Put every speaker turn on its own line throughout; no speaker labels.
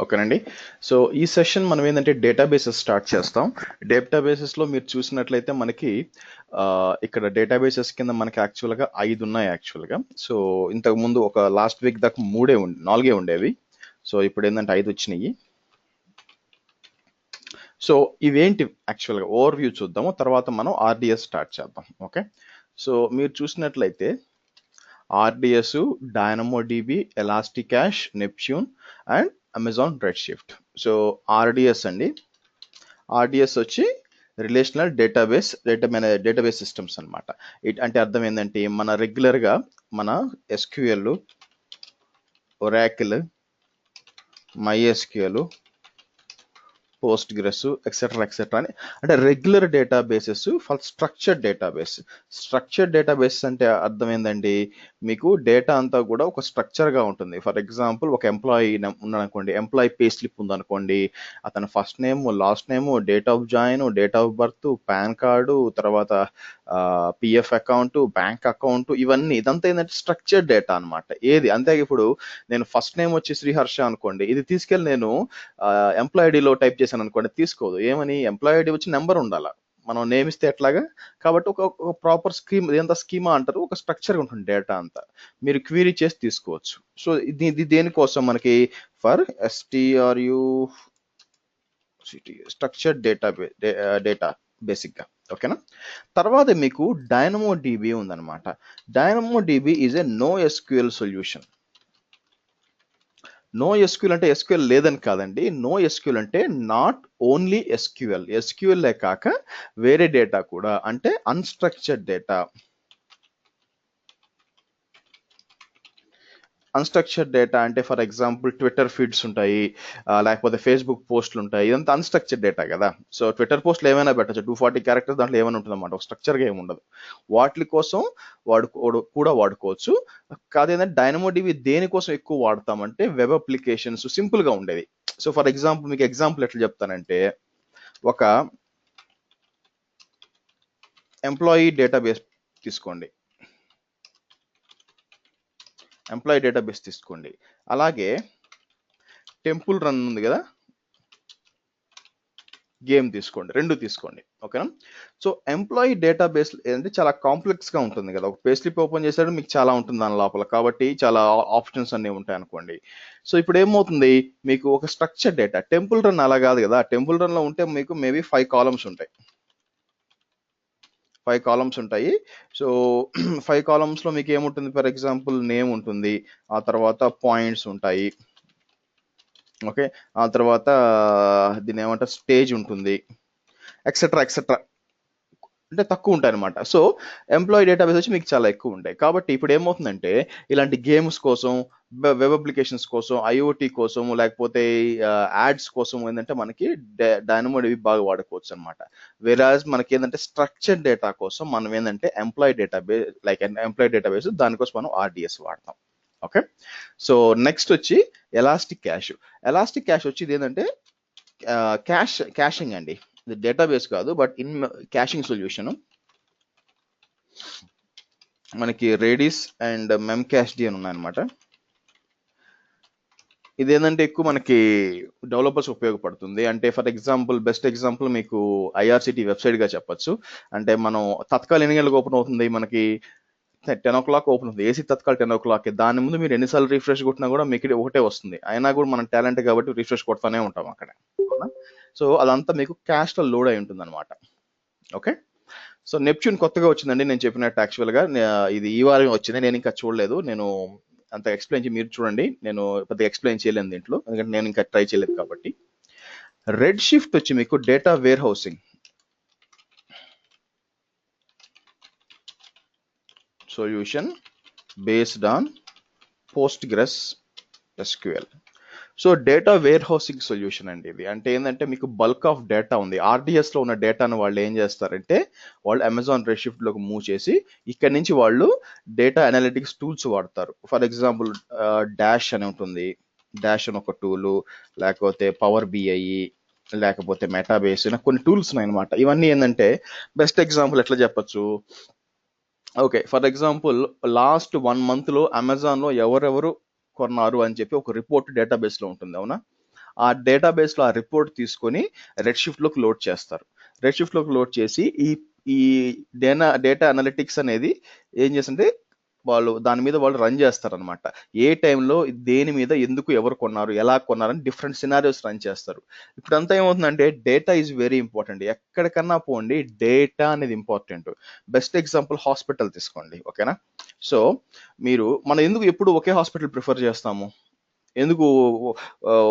ఓకేనండి. సో ఈ సెషన్ మనం ఏంటంటే డేటాబేసెస్ స్టార్ట్ చేస్తాం. డేటాబేసెస్లో మీరు చూసినట్లయితే మనకి ఇక్కడ డేటాబేసెస్ కింద మనకి యాక్చువల్గా 5 ఉన్నాయి యాక్చువల్గా. సో ఇంతకు ముందు ఒక లాస్ట్ వీక్ దాకా 4 ఉండేవి. సో ఇప్పుడు ఏంటంటే 5 వచ్చినాయి. సో ఇవేంటి యాక్చువల్గా ఓవర్ వ్యూ చూద్దాము, తర్వాత మనం ఆర్డిఎస్ స్టార్ట్ చేద్దాం. ఓకే, సో మీరు చూసినట్లయితే RDS, DynamoDB, ElastiCache, Neptune and Amazon Redshift. So RDS అండి, ఆర్డిఎస్ వచ్చి రిలేషనల్ డేటాబేస్ సిస్టమ్స్ అనమాట. అంటే అర్థం ఏంటంటే మన రెగ్యులర్గా మన SQL, Oracle, MySQL, Postgres etcetera అని అంటే regular databases for structured database అంటే అర్థం ఏంటండి, మీకు డేటా అంతా కూడా ఒక స్ట్రక్చర్గా ఉంటుంది. ఫర్ ఎగ్జాంపుల్ ఒక ఎంప్లాయీ ఉన్నాడనుకోండి, ఎంప్లాయీ పే స్లిప్ ఉందనుకోండి, అతని first name, last name, date of join, date of birth, pan card, తర్వాత పిఎఫ్ అకౌంట్, బ్యాంక్ అకౌంట్, ఇదంతా ఏంటంటే స్ట్రక్చర్డ్ డేటా అనమాట. ఏది అంతే, ఇప్పుడు నేను ఫస్ట్ నేమ్ వచ్చి శ్రీహర్ష అనుకోండి, ఇది తీసుకెళ్ళి నేను ఎంప్లాయ్ ఐడిలో టైప్ చేశాను అనుకోండి, తీసుకోదు. ఏమని, ఎంప్లాయ్ ఐడి వచ్చి నెంబర్ ఉండాలా, మనం నేమ్ ఇస్తే ఎట్లాగా. కాబట్టి ఒక ప్రాపర్ స్కీమ్, ఇదంతా స్కీమా అంటారు, ఒక స్ట్రక్చర్ ఉంటుంది డేటా అంతా, మీరు క్వీరీ చేసి తీసుకోవచ్చు. సో ఇది దేనికోసం మనకి, ఫర్ ఎస్టిఆర్యు స్ట్రక్చర్డ్ డేటా బేసిక్ గా. ఓకేనా, తర్వాత మీకు డైనమో డిబి ఉందన్నమాట. Dynamo DB is a no SQL solution. No SQL అంటే ఎస్క్యూఎల్ లేదని కాదండి. నో ఎస్క్యూఎల్ అంటే నాట్ ఓన్లీ ఎస్క్యూఎల్ కాక వేరే డేటా కూడా, అంటే అన్స్ట్రక్చర్డ్ డేటా. అన్స్ట్రక్చర్డ్ డేటా అంటే ఫర్ ఎగ్జాంపుల్ ట్విట్టర్ ఫీడ్స్ ఉంటాయి, లేకపోతే ఫేస్బుక్ పోస్టులు ఉంటాయి, ఇదంతా అన్స్ట్రక్చర్డ్ డేటా కదా. సో ట్విట్టర్ పోస్టులు ఏమైనా పెట్టచ్చు, 240 క్యారెక్టర్స్, దాంట్లో ఏమైనా ఉంటుంది అన్నమాట, ఒక స్ట్రక్చర్గా ఏమి ఉండదు. వాటి కోసం కూడా వాడుకోవచ్చు. కాదేంటంటే డైనమోడిబి దేనికోసం ఎక్కువ వాడతామంటే వెబ్ అప్లికేషన్స్ సింపుల్గా ఉండేది. సో ఫర్ ఎగ్జాంపుల్ మీకు ఎగ్జాంపుల్ ఎట్లా చెప్తానంటే, ఒక ఎంప్లాయీ డేటాబేస్ తీసుకోండి, అలాగే టెంపుల్ రన్ ఉంది కదా, గేమ్ తీసుకోండి, రెండు తీసుకోండి. ఓకేనా, సో ఎంప్లాయీ డేటాబేస్ ఏంటంటే చాలా కాంప్లెక్స్గా ఉంటుంది కదా. ఒక పే స్లిప్ ఓపెన్ చేసాడు, మీకు చాలా ఉంటుంది దాని లోపల, కాబట్టి చాలా ఆప్షన్స్ అన్నీ ఉంటాయి అనుకోండి. సో ఇప్పుడు ఏమవుతుంది, మీకు ఒక స్ట్రక్చర్ డేటా, టెంపుల్ రన్ అలా కాదు కదా. టెంపుల్ రన్లో ఉంటే మీకు మేబీ 5 కాలమ్స్ ఉంటాయి. సో 5 కాలమ్స్లో మీకు ఏముంటుంది, ఫర్ ఎగ్జాంపుల్ నేమ్ ఉంటుంది, ఆ తర్వాత పాయింట్స్ ఉంటాయి. ఓకే, ఆ తర్వాత దీని ఏమంటారు, స్టేజ్ ఉంటుంది, ఎక్సెట్రా అంటే తక్కువ ఉంటాయి అనమాట. సో ఎంప్లాయీ డేటాబేస్ వచ్చి మీకు చాలా ఎక్కువ ఉంటాయి. కాబట్టి ఇప్పుడు ఏమవుతుందంటే, ఇలాంటి గేమ్స్ కోసం, వెబ్ అప్లికేషన్స్ కోసం, ఐఓటీ కోసం, లేకపోతే యాడ్స్ కోసం ఏంటంటే మనకి డైనమోడిబి బాగా వాడుకోవచ్చు అనమాట. వెరాజ్ మనకి ఏంటంటే స్ట్రక్చర్డ్ డేటా కోసం మనం ఏంటంటే ఎంప్లాయీ డేటాబేస్, దానికోసం మనం ఆర్డిఎస్ వాడతాం. ఓకే, సో నెక్స్ట్ వచ్చి ఎలాస్టిక్ క్యాష్ వచ్చి ఇది ఏంటంటే క్యాషింగ్ అండి. ఇది డేటాబేస్ కాదు, బట్ క్యాషింగ్ సొల్యూషన్. మనకి రేడిస్ అండ్ మెమ్కాష్డి అని ఉన్నాయన్నమాట. ఇదేంటంటే ఎక్కువ మనకి డెవలపర్స్ ఉపయోగపడుతుంది. అంటే ఫర్ ఎగ్జాంపుల్, బెస్ట్ ఎగ్జాంపుల్ మీకు ఐఆర్సిటీ వెబ్సైట్ గా చెప్పొచ్చు. అంటే మనం తత్కాల్ ఎన్ని గంటలకు ఓపెన్ అవుతుంది, మనకి 10 o'clock ఓపెన్ అవుతుంది. AC Tatkal 10 o'clock. దాని ముందు మీరు ఎన్నిసార్లు రిఫ్రెష్ కొట్టినా కూడా మీకు ఒకటే వస్తుంది. అయినా కూడా మనం టాలెంట్ కాబట్టి రిఫ్రెష్ కొడతానే ఉంటాం అక్కడ. సో అదంతా మీకు క్యాష్ లో లోడ్ అయి ఉంటుంది అనమాట. ఓకే, సో నెప్ట్యూన్ కొత్తగా వచ్చిందండి, నేను చెప్పినట్టు. యాక్చువల్గా ఇది ఈ వారం వచ్చింది, నేను ఇంకా చూడలేదు. నేను అంత ఎక్స్ప్లెయిన్ మీరు చూడండి, నేను పెద్దగా ఎక్స్ప్లెయిన్ చేయలేను దీంట్లో, ఎందుకంటే నేను ఇంకా ట్రై చేయలేదు కాబట్టి. రెడ్ షిఫ్ట్ వచ్చి మీకు data warehousing solution based on PostgreSQL. So data warehousing solution అండి ఇది. అంటే ఏంటంటే మీకు బల్క్ ఆఫ్ డేటా ఉంది, ఆర్డిఎస్ లో ఉన్న డేటాను వాళ్ళు ఏం చేస్తారంటే, వాళ్ళు అమెజాన్ రెడ్ షిఫ్ట్ లోకి మూవ్ చేసి ఇక్కడ నుంచి వాళ్ళు డేటా అనలిటిక్స్ టూల్స్ వాడతారు. ఫర్ ఎగ్జాంపుల్ డాష్ అని ఉంటుంది, డాష్ అని ఒక టూలు, లేకపోతే పవర్ బిఐ, లేకపోతే మెటాబేస్, కొన్ని టూల్స్ ఉన్నాయి అనమాట. ఇవన్నీ ఏంటంటే బెస్ట్ ఎగ్జాంపుల్ ఎట్లా చెప్పచ్చు, okay for example last 1 month లో అమెజాన్ లో ఎవరెవరు కొన్నారు అని చెప్పి ఒక రిపోర్ట్ డేటాబేస్ లో ఉంటుంది, అవునా. ఆ డేటాబేస్లో ఆ రిపోర్ట్ తీసుకొని రెడ్ షిఫ్ట్లోకి లోడ్ చేస్తారు. రెడ్ షిఫ్ట్లోకి లోడ్ చేసి ఈ డేటా అనలిటిక్స్ అనేది ఏం చేస్తుంటే దాని మీద వాళ్ళు రన్ చేస్తారనమాట. ఏ టైంలో దేని మీద ఎందుకు ఎవరు కొన్నారు, ఎలా కొన్నారని డిఫరెంట్ సినారియోస్ రన్ చేస్తారు. ఇప్పుడంతా ఏమవుతుందంటే డేటా ఈజ్ వెరీ ఇంపార్టెంట్. ఎక్కడికన్నా పోండి, డేటా అనేది ఇంపార్టెంట్. బెస్ట్ ఎగ్జాంపుల్ హాస్పిటల్ తీసుకోండి, ఓకేనా. సో మనం ఎందుకు ఎప్పుడు ఒకే హాస్పిటల్ ప్రిఫర్ చేస్తాము? ఎందుకు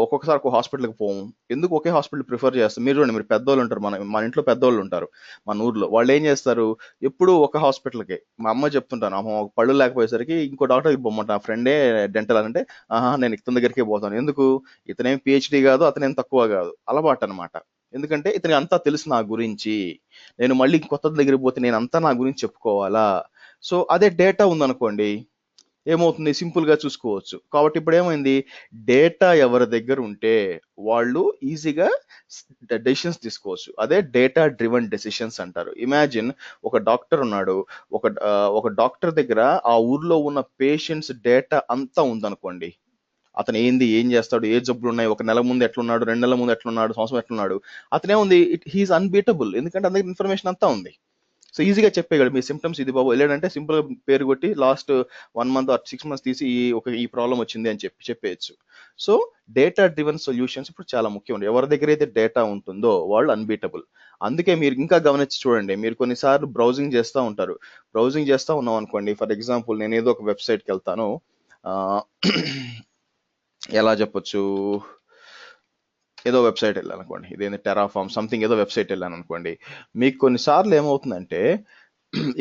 ఒక్కొక్కసారి ఒక హాస్పిటల్కి పోము? ఎందుకు ఒకే హాస్పిటల్ ప్రిఫర్ చేస్తాం? మీరు చూడండి, మీరు పెద్దోళ్ళు ఉంటారు, మన ఇంట్లో పెద్దోళ్ళు ఉంటారు మన ఊర్లో. వాళ్ళు ఏం చేస్తారు, ఎప్పుడు ఒక హాస్పిటల్కి. మా అమ్మ చెప్తుంటాను, అమ్మ ఒక పళ్ళు లేకపోయేసరికి ఇంకో డాక్టర్కి పోమంటా, నా ఫ్రెండే డెంటల్ అంటే, ఆహా నేను ఇతని దగ్గరికే పోతాను. ఎందుకు? ఇతనేం పిహెచ్డి కాదు, అతనేం తక్కువ కాదు, అలవాటు అనమాట. ఎందుకంటే ఇతనికి అంతా తెలుసు నా గురించి, నేను మళ్ళీ కొత్త దగ్గరికి పోతే నేను అంతా నా గురించి చెప్పుకోవాలా? సో అదే డేటా ఉందనుకోండి, ఏమవుతుంది, సింపుల్ గా చూసుకోవచ్చు. కాబట్టి ఇప్పుడు ఏమైంది, డేటా ఎవరి దగ్గర ఉంటే వాళ్ళు ఈజీగా డెసిషన్స్ తీసుకోవచ్చు. అదే డేటా డ్రివెన్ డెసిషన్స్ అంటారు. ఇమాజిన్ ఒక డాక్టర్ ఉన్నాడు, ఒక డాక్టర్ దగ్గర ఆ ఊర్లో ఉన్న పేషెంట్స్ డేటా అంతా ఉందనుకోండి. అతను ఏం చేస్తాడు, ఏ జబ్బులు ఉన్నాయి, ఒక నెల ముందు ఎట్లున్నాడు, 2 నెలల ముందు ఎట్లున్నాడు, సంవత్సరం ఎట్లున్నాడు, అతనే ఉంది, హీఈస్ అన్బీటబుల్. ఎందుకంటే అందరికి ఇన్ఫర్మేషన్ అంతా ఉంది. సో ఈజీగా చెప్పేయగలడు, మీ సిమ్టమ్స్ ఇది బాబు, వెళ్ళాడంటే సింపుల్ గా పేరు కొట్టి లాస్ట్ 1 month ఆర్ 6 months తీసి ఈ ప్రాబ్లం వచ్చింది అని చెప్పేయచ్చు. సో డేటా డ్రివెన్ సొల్యూషన్స్ ఇప్పుడు చాలా ముఖ్యం. ఎవరి దగ్గర అయితే డేటా ఉంటుందో వాళ్ళు అన్బీటబుల్. అందుకే మీరు ఇంకా గమనించి చూడండి, మీరు కొన్నిసార్లు బ్రౌజింగ్ చేస్తూ ఉంటారు. బ్రౌజింగ్ చేస్తూ ఉన్నాం అనుకోండి, ఫర్ ఎగ్జాంపుల్ నేను ఏదో ఒక వెబ్సైట్కి వెళ్తాను, ఆ, ఎలా చెప్పొచ్చు, ఏదో వెబ్సైట్ వెళ్ళాను అనుకోండి, ఇదేంటి టెరాఫామ్ సంథింగ్ ఏదో వెబ్సైట్ వెళ్ళాను అనుకోండి. మీకు కొన్నిసార్లు ఏమవుతుందంటే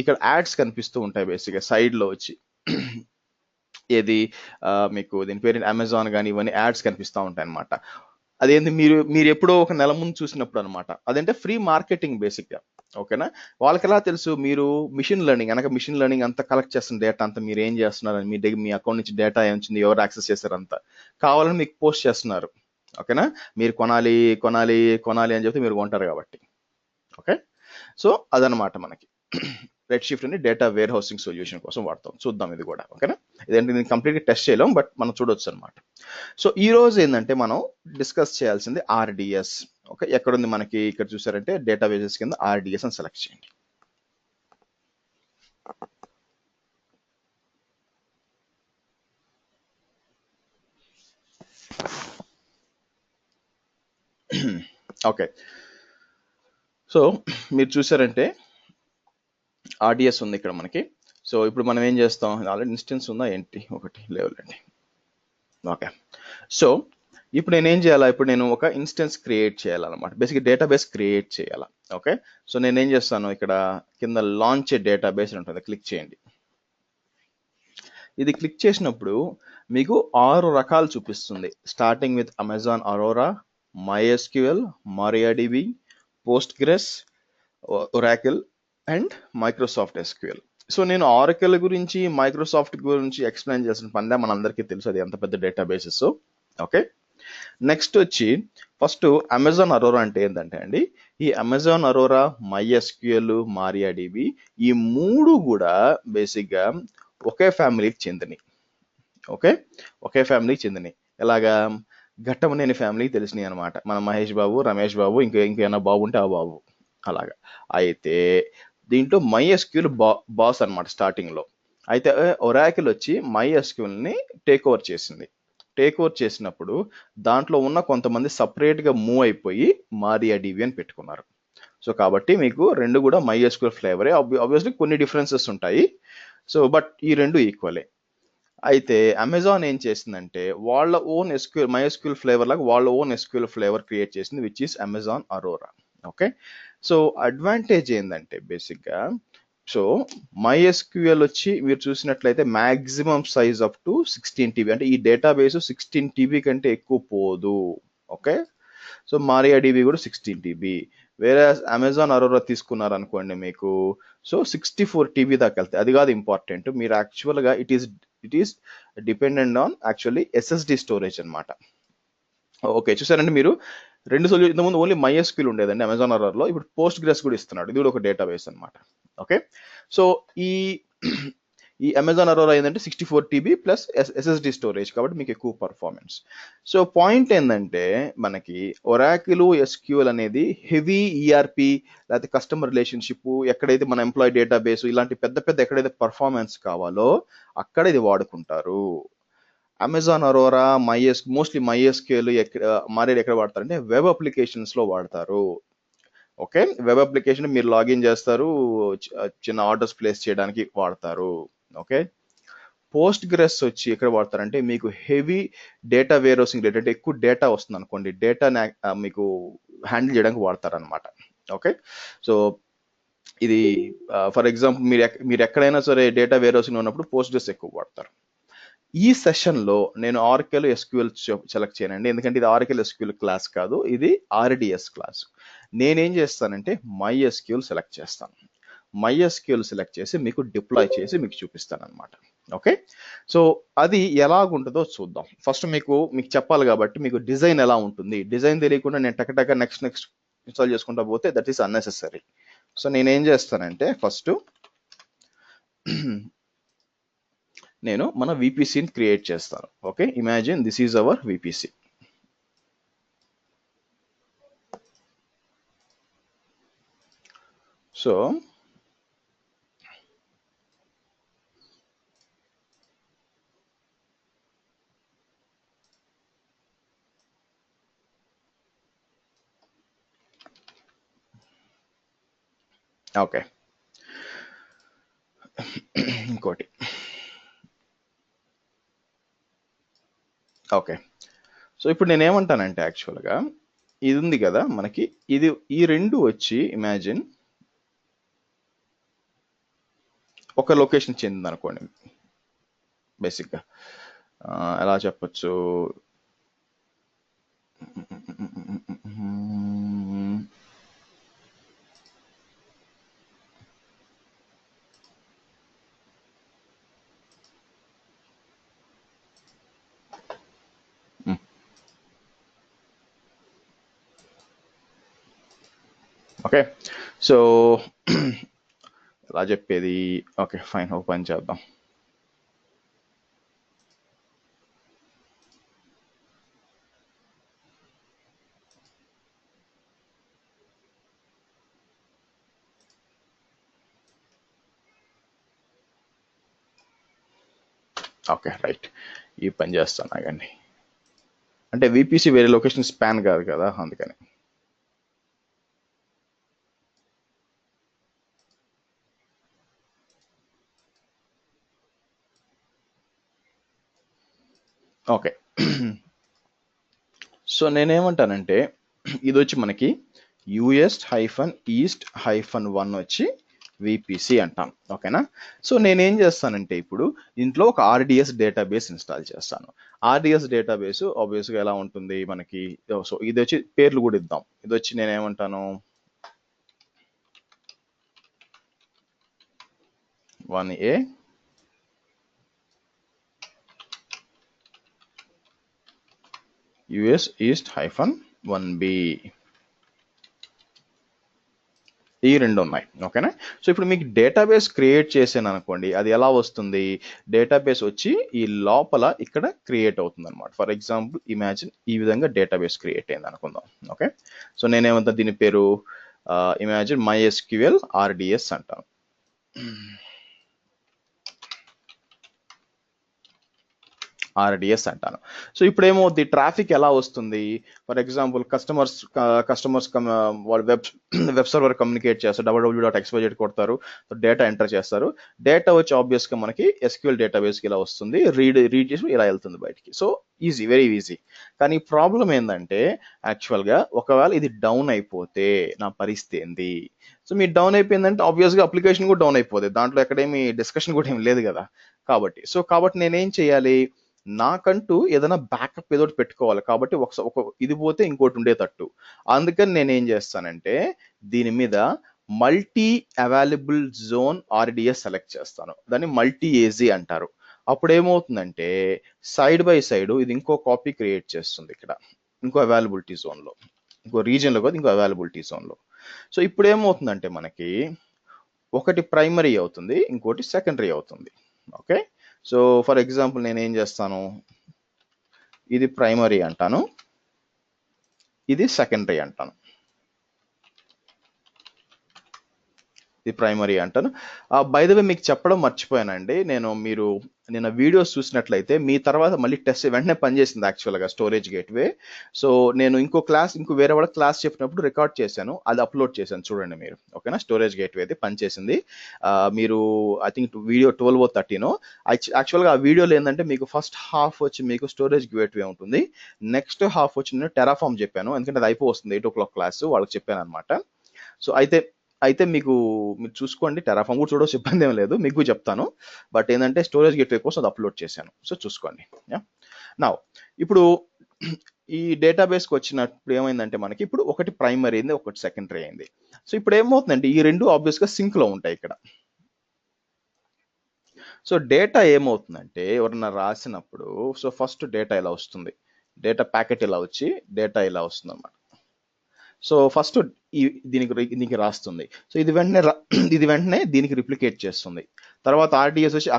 ఇక్కడ యాడ్స్ కనిపిస్తూ ఉంటాయి బేసిక్గా సైడ్లో వచ్చి. ఏది మీకు దీని పేరు అమెజాన్ కానీ, ఇవన్నీ యాడ్స్ కనిపిస్తూ ఉంటాయి అనమాట. అదేంటి, మీరు ఎప్పుడో ఒక నెల ముందు చూసినప్పుడు అనమాట. అదంటే ఫ్రీ మార్కెటింగ్ బేసిక్గా, ఓకేనా. వాళ్ళకి ఎలా తెలుసు, మీరు మిషన్ లెర్నింగ్ అంతా కలెక్ట్ చేస్తున్న డేటా అంతా మీరు ఏం చేస్తున్నారని, మీ అకౌంట్ నుంచి డేటా ఏమొచ్చింది, ఎవరు యాక్సెస్ చేశారంతా కావాలని మీకు పోస్ట్ చేస్తున్నారు, ఓకేనా. మీరు కొనాలి కొనాలి కొనాలి అని చెప్తే మీరు కొంటారు కాబట్టి, ఓకే. సో అదనమాట మనకి రెడ్ షిఫ్ట్ ని డేటా వేర్ హౌసింగ్ సొల్యూషన్ కోసం వాడతాం. చూద్దాం ఇది కూడా, ఓకేనా. ఇదేంటి, నేను కంప్లీట్గా టెస్ట్ చేయలేం, బట్ మనం చూడొచ్చు అనమాట. సో ఈ రోజు ఏంటంటే మనం డిస్కస్ చేయాల్సింది ఆర్డిఎస్. ఓకే, ఎక్కడుంది మనకి, ఇక్కడ చూసారంటే డేటాబేసెస్ కింద ఆర్డిఎస్ అని సెలెక్ట్ చేయండి. ఓకే, సో మీరు చూసారంటే ఆర్డిఎస్ ఉంది ఇక్కడ మనకి. సో ఇప్పుడు మనం ఏం చేస్తాం, ఆల్రెడీ ఇన్స్టెన్స్ ఉందా ఏంటి, ఒకటి లేవులేండి. ఓకే, సో ఇప్పుడు నేను ఏం చేయాలా, ఇప్పుడు నేను ఒక ఇన్స్టెన్స్ క్రియేట్ చేయాలన్నమాట, బేసిక్ డేటాబేస్ క్రియేట్ చేయాలా. ఓకే, సో నేను ఏం చేస్తాను, ఇక్కడ కింద లాంచ్ డేటాబేస్ ఉంటుంది, క్లిక్ చేయండి. ఇది క్లిక్ చేసినప్పుడు మీకు 6 రకాలు చూపిస్తుంది, starting with Amazon Aurora, MySQL, MariaDB, Postgres, Oracle and Microsoft SQL. So నేను ఆరకిల్ గురించి, మైక్రోసాఫ్ట్ గురించి ఎక్స్ప్లెయిన్ చేసిన పనిదే, మనందరికీ తెలుసు అది ఎంత పెద్ద డేటాబేసెస్. ఓకే, నెక్స్ట్ వచ్చి ఫస్ట్ అమెజాన్ అరోరా అంటే ఏంటంటే అండి, ఈ అమెజాన్ అరోరా, MySQL, MariaDB ఈ 3 కూడా బేసిక్గా ఒకే ఫ్యామిలీకి చెందినవి. ఓకే, ఒకే ఫ్యామిలీకి చెందినవి. ఎలాగా, ఘట్టమనేని ఫ్యామిలీకి తెలిసినాయి అనమాట. మన మహేష్ బాబు, రమేష్ బాబు, ఇంకేమైనా బాబు ఉంటే ఆ బాబు, అలాగా. అయితే దీంట్లో MySQL బాస్ అనమాట స్టార్టింగ్ లో. అయితే ఒరాకిల్ వచ్చి MySQL ని టేక్ ఓవర్ చేసింది. టేక్ ఓవర్ చేసినప్పుడు దాంట్లో ఉన్న కొంతమంది సపరేట్ గా మూవ్ అయిపోయి MariaDB అని పెట్టుకున్నారు. సో కాబట్టి మీకు రెండు కూడా MySQL ఫ్లేవరే, ఆబ్వియస్లీ కొన్ని డిఫరెన్సెస్ ఉంటాయి. సో బట్ ఈ రెండు ఈక్వలే. అయితే అమెజాన్ ఏం చేసిందంటే వాళ్ళ ఓన్ MySQL ఫ్లేవర్ లాగా వాళ్ళ ఓన్ SQL ఫ్లేవర్ క్రియేట్ చేసింది, which is Amazon Aurora. Okay, so advantage ఏంటంటే బేసిక్గా, సో MySQL వచ్చి మీరు చూసినట్లయితే maximum size up to 16 TB, అంటే ఈ డేటాబేస్ 16 TB కంటే ఎక్కువ పోదు. ఓకే, సో MariaDB కూడా 16 TB. వేరే అమెజాన్ అరోరా తీసుకున్నారు అనుకోండి మీకు, సో 64 TB దాకా వెళ్తాయి. అది కాదు ఇంపార్టెంట్, మీరు యాక్చువల్గా it is dependent on actually SSD storage అనమాట. ఓకే, చూసారంటే మీరు రెండు సొల్యూషన్, ఇంతకుముందు ఓన్లీ MySQL ఉండేదండి అమెజాన్ అరోరాలో, ఇప్పుడు పోస్ట్ గ్రెస్ కూడా ఇస్తున్నాడు, ఇది కూడా ఒక డేటాబేస్ అనమాట. ఓకే, సో ఈ అమెజాన్ అరోరా ఏంటంటే 64 TB ప్లస్ ఎస్ఎస్డి స్టోరేజ్, కాబట్టి మీకు ఎక్కువ పర్ఫార్మెన్స్. సో పాయింట్ ఏంటంటే మనకి ఒరాకిల్ ఎస్క్యూఎల్ అనేది హెవీ ఈఆర్పి లేకపోతే కస్టమర్ రిలేషన్షిప్, ఎక్కడైతే మన ఎంప్లాయీ డేటాబేస్ ఇలాంటి పెద్ద పెద్ద ఎక్కడైతే పర్ఫార్మెన్స్ కావాలో అక్కడ ఇది వాడుకుంటారు. అమెజాన్ అరోరా మోస్ట్లీ MySQL మారేడు ఎక్కడ వాడతారంటే వెబ్ అప్లికేషన్స్ లో వాడతారు. ఓకే, వెబ్ అప్లికేషన్ మీరు లాగిన్ చేస్తారు, చిన్న ఆర్డర్స్ ప్లేస్ చేయడానికి వాడతారు. ఓకే, పోస్ట్ గ్రెస్ వచ్చి ఎక్కడ వాడతారంటే మీకు heavy data warehousing data, అంటే ఎక్కువ డేటా వస్తుంది అనుకోండి, డేటా మీకు హ్యాండిల్ చేయడానికి వాడతారు అనమాట. ఓకే, సో ఇది ఫర్ ఎగ్జాంపుల్ మీరు ఎక్కడైనా సరే డేటా వేర్ హౌసింగ్ ఉన్నప్పుడు పోస్ట్ గ్రెస్ ఎక్కువ వాడతారు. ఈ సెషన్లో నేను ఆర్కెల్ ఎస్క్యూఎల్ సెలెక్ట్ చేయనండి, ఎందుకంటే ఇది ఆర్కెల్ ఎస్క్యూఎల్ క్లాస్ కాదు, ఇది RDS క్లాస్. నేనేం చేస్తానంటే MySQL సెలెక్ట్ చేస్తాను. MySQL సెలెక్ట్ చేసి మీకు డిప్లాయ్ చేసి మీకు చూపిస్తాను అనమాట. ఓకే, సో అది ఎలాగుంటుందో చూద్దాం. ఫస్ట్ మీకు చెప్పాలి కాబట్టి మీకు డిజైన్ ఎలా ఉంటుంది. డిజైన్ తెలియకుండా నేను టక నెక్స్ట్ ఇన్స్టాల్ చేసుకుంటా పోతే దట్ ఈస్ అన్నెసెసరీ. సో నేనేం చేస్తానంటే ఫస్ట్ నేను మన VPCని క్రియేట్ చేస్తాను. Okay, imagine this is our VPC. So okay, ఇంకోటి. ఓకే, సో ఇప్పుడు నేను ఏమంటానంటే యాక్చువల్గా ఇది ఉంది కదా మనకి, ఈ రెండు వచ్చి ఇమాజిన్ ఒక లొకేషన్ చెందింది అనుకోండి. బేసిక్గా ఎలా చెప్పచ్చు, ఓకే, సో ఎలా చెప్పేది, ఓకే ఫైన్, ఒక పని చేద్దాం. ఓకే రైట్, ఈ పని చేస్తాను ఆగండి. అంటే VPC వేరే లొకేషన్ స్పాన్ కాదు కదా, అందుకని. ఓకే, సో నేనేమంటానంటే ఇది వచ్చి మనకి US-East-1 వచ్చి VPC అంటాం. ఓకేనా, సో నేనేం చేస్తానంటే ఇప్పుడు ఇంట్లో ఒక RDS డేటాబేస్ ఇన్స్టాల్ చేస్తాను. RDS డేటాబేస్ ఆబ్వియస్గా ఎలా ఉంటుంది మనకి, సో ఇది వచ్చి పేర్లు కూడా ఇద్దాం. ఇది వచ్చి నేనేమంటాను 1A, US-East-1B, ఈ రెండు ఉన్నాయి. ఓకేనా, సో ఇప్పుడు మీకు డేటాబేస్ క్రియేట్ చేసాను అనుకోండి, అది ఎలా వస్తుంది, డేటాబేస్ వచ్చి ఈ లోపల ఇక్కడ క్రియేట్ అవుతుంది అనమాట. ఫర్ ఎగ్జాంపుల్ ఇమాజిన్ ఈ విధంగా డేటాబేస్ క్రియేట్ అయింది అనుకుందాం. ఓకే, సో నేనేమంటా దీని పేరు ఇమాజిన్ MySQL RDS అంటాను. RDS అంటాను. సో ఇప్పుడు ఏమవుద్ది, ట్రాఫిక్ ఎలా వస్తుంది, ఫర్ ఎగ్జాంపుల్ కస్టమర్స్ వాళ్ళు వెబ్ సర్వర్ కమ్యూనికేట్ చేస్తారు, www.xyz కొడతారు, డేటా ఎంటర్ చేస్తారు, డేటా వచ్చి ఆబ్వియస్గా మనకి SQL డేటాబేస్కి ఇలా వస్తుంది, రీడ్ చేసి ఇలా వెళ్తుంది బయటికి. So easy, very easy. కానీ ప్రాబ్లం ఏంటంటే యాక్చువల్గా ఒకవేళ ఇది డౌన్ అయిపోతే నా పరిస్థితి ఏంది. సో మీరు డౌన్ అయిపోయిందంటే ఆబ్వియస్గా అప్లికేషన్ కూడా డౌన్ అయిపోతుంది, దాంట్లో ఎక్కడేమి డిస్కషన్ కూడా ఏమి లేదు కదా. కాబట్టి నేనేం చేయాలి, నాకంటూ ఏదైనా బ్యాకప్ ఏదో పెట్టుకోవాలి. కాబట్టి ఒక ఇది పోతే ఇంకోటి ఉండేటట్టు. అందుకని నేనేం చేస్తానంటే దీని మీద multi available zone RDS select చేస్తాను. దాన్ని మల్టీ AZ అంటారు. అప్పుడు ఏమవుతుందంటే సైడ్ బై సైడ్ ఇది ఇంకో కాపీ క్రియేట్ చేస్తుంది ఇక్కడ, ఇంకో అవైలబిలిటీ జోన్లో, ఇంకో రీజియన్లో కాదు, ఇంకో అవైలబిలిటీ జోన్లో. సో ఇప్పుడు ఏమవుతుందంటే మనకి ఒకటి ప్రైమరీ అవుతుంది, ఇంకోటి సెకండరీ అవుతుంది. ఓకే. సో ఫర్ ఎగ్జాంపుల్ నేను ఏం చేస్తాను, ఇది ప్రైమరీ అంటాను, ఇది సెకండరీ అంటాను, ఇది ప్రైమరీ అంటాను. బై ద వే మీకు చెప్పడం మర్చిపోయానండి, మీరు నిన్న వీడియోస్ చూసినట్లయితే మీ తర్వాత మళ్ళీ టెస్ట్ వెంటనే పనిచేసింది యాక్చువల్గా స్టోరేజ్ గేట్వే. సో నేను ఇంకో వేరే వాళ్ళ క్లాస్ చెప్పినప్పుడు రికార్డ్ చేశాను, అది అప్లోడ్ చేశాను చూడండి మీరు. ఓకేనా, స్టోరేజ్ గేట్వే అది పనిచేసింది. మీరు ఐ థింక్ వీడియో 12:13 యాక్చువల్గా ఆ వీడియోలో ఏంటంటే మీకు ఫస్ట్ హాఫ్ వచ్చి మీకు స్టోరేజ్ గేట్వే ఉంటుంది, నెక్స్ట్ హాఫ్ వచ్చి నేను టెరాఫామ్ చెప్పాను, ఎందుకంటే అది అయిపోతుంది 8 o'clock క్లాస్ వాళ్ళకి చెప్పాను అనమాట. సో అయితే మీరు చూసుకోండి, టెరాఫామ్ కూడా చూడవచ్చు, ఇబ్బంది ఏం లేదు, మీకు చెప్తాను. బట్ ఏంటంటే స్టోరేజ్ గేట్వే కోసం అది అప్లోడ్ చేశాను, సో చూసుకోండి. నా ఇప్పుడు ఈ డేటాబేస్కి వచ్చినప్పుడు ఏమైందంటే మనకి ఇప్పుడు ఒకటి ప్రైమరీ అయింది, ఒకటి సెకండరీ అయింది. సో ఇప్పుడు ఏమవుతుందంటే ఈ రెండు ఆబ్వియస్గా సింక్లో ఉంటాయి ఇక్కడ. సో డేటా ఏమవుతుందంటే ఎవరన్నా రాసినప్పుడు, సో ఫస్ట్ డేటా ఇలా వస్తుంది, డేటా ప్యాకెట్ ఇలా వచ్చి డేటా ఇలా వస్తుంది అన్నమాట. సో ఫస్ట్ దీనికి రాస్తుంది, సో ఇది వెంటనే దీనికి రిప్లికేట్ చేస్తుంది. తర్వాత ఆర్డిఎస్ వచ్చి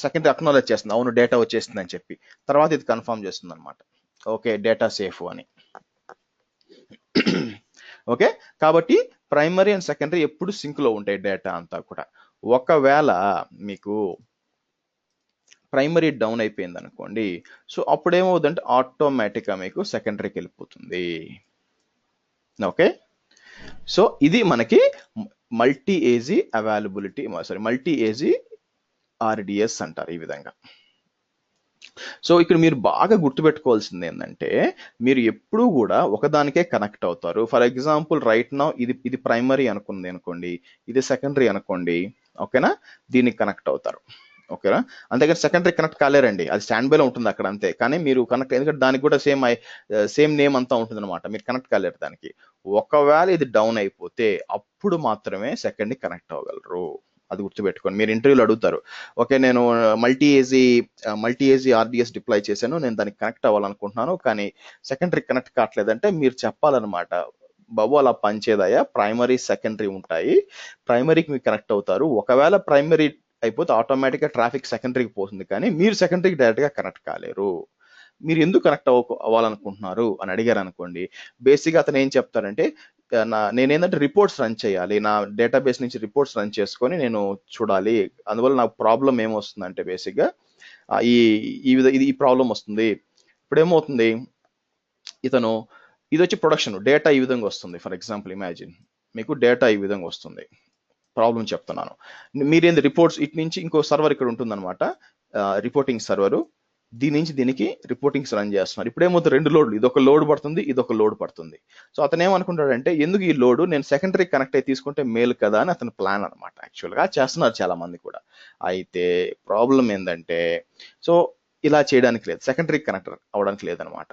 సెకండరీ అక్నాలెడ్జ్ చేస్తుంది, అవును డేటా వచ్చేస్తుంది అని చెప్పి. తర్వాత ఇది కన్ఫర్మ్ చేస్తుంది అనమాట, ఓకే డేటా సేఫ్ అని. ఓకే, కాబట్టి ప్రైమరీ అండ్ సెకండరీ ఎప్పుడు సింక్లో ఉంటాయి డేటా అంతా కూడా. ఒకవేళ మీకు ప్రైమరీ డౌన్ అయిపోయింది అనుకోండి, సో అప్పుడు ఏమవుతుందంటే ఆటోమేటిక్గా మీకు సెకండరీకి వెళ్ళిపోతుంది. ఓకే, సో ఇది మనకి multi AZ availability, multi AZ RDS అంటారు ఈ విధంగా. సో ఇక్కడ మీరు బాగా గుర్తుపెట్టుకోవాల్సింది ఏంటంటే మీరు ఎప్పుడూ కూడా ఒకదానికే కనెక్ట్ అవుతారు. ఫర్ ఎగ్జాంపుల్ రైట్ నౌ ఇది ప్రైమరీ అనుకోండి, ఇది సెకండరీ అనుకోండి, ఓకేనా, దీనికి కనెక్ట్ అవుతారు. ఓకేనా, అంతేగాని సెకండరీ కనెక్ట్ కాలేరండి, అది స్టాండ్ బైలో ఉంటుంది అక్కడ అంతే. కానీ మీరు కనెక్ట్, ఎందుకంటే దానికి కూడా సేమ్ నేమ్ అంతా ఉంటుంది అనమాట, మీరు కనెక్ట్ కాలేరు దానికి. ఒకవేళ ఇది డౌన్ అయిపోతే అప్పుడు మాత్రమే సెకండరీ కనెక్ట్ అవ్వగలరు, అది గుర్తుపెట్టుకోండి. మీరు ఇంటర్వ్యూలో అడుగుతారు, ఓకే నేను మల్టీ ఏజీ ఆర్డిఎస్ డిప్లాయ్ చేశాను, నేను దానికి కనెక్ట్ అవ్వాలనుకుంటున్నాను కానీ సెకండరీ కనెక్ట్ కావట్లేదంటే మీరు చెప్పాలన్నమాట, బాబు అలా పనిచేదయ్యా, ప్రైమరీ సెకండరీ ఉంటాయి, ప్రైమరీకి మీరు కనెక్ట్ అవుతారు. ఒకవేళ ప్రైమరీ అయిపోతే ఆటోమేటిక్గా ట్రాఫిక్ సెకండరీకి పోతుంది, కానీ మీరు సెకండరీకి డైరెక్ట్గా కనెక్ట్ కాలేరు. మీరు ఎందుకు కనెక్ట్ అవ్వాలనుకుంటున్నారు అని అడిగారు అనుకోండి, బేసిక్గా అతను ఏం చెప్తారంటే నేనేంటంటే రిపోర్ట్స్ రన్ చేయాలి, నా డేటాబేస్ నుంచి రిపోర్ట్స్ రన్ చేసుకొని నేను చూడాలి, అందువల్ల నాకు ప్రాబ్లం ఏమొస్తుందంటే బేసిక్గా ఈ ప్రాబ్లం వస్తుంది. ఇప్పుడు ఏమవుతుంది, ఇది వచ్చి ప్రొడక్షన్ డేటా ఈ విధంగా వస్తుంది. ఫర్ ఎగ్జాంపుల్ ఇమాజిన్, మీకు డేటా ఈ విధంగా వస్తుంది, ప్రాబ్లం చెప్తున్నాను. మీరేంది రిపోర్ట్స్ ఇటు నుంచి ఇంకో సర్వర్ ఇక్కడ ఉంటుందన్నమాట, రిపోర్టింగ్ సర్వరు, దీని నుంచి దీనికి రిపోర్టింగ్స్ రన్ చేస్తున్నారు. ఇప్పుడు ఏమవుతుంది, రెండు లోడ్లు, ఇదొక లోడ్ పడుతుంది, ఇదొక లోడ్ పడుతుంది. సో అతను ఏమనుకుంటాడంటే ఎందుకు ఈ లోడ్ నేను సెకండరీ కనెక్ట్ అయి తీసుకుంటే మేలు కదా అని అతని ప్లాన్ అనమాట. యాక్చువల్గా చేస్తున్నారు చాలా మంది కూడా. అయితే ప్రాబ్లం ఏంటంటే, సో ఇలా చేయడానికి లేదు, సెకండరీ కనెక్టర్ అవడానికి లేదనమాట.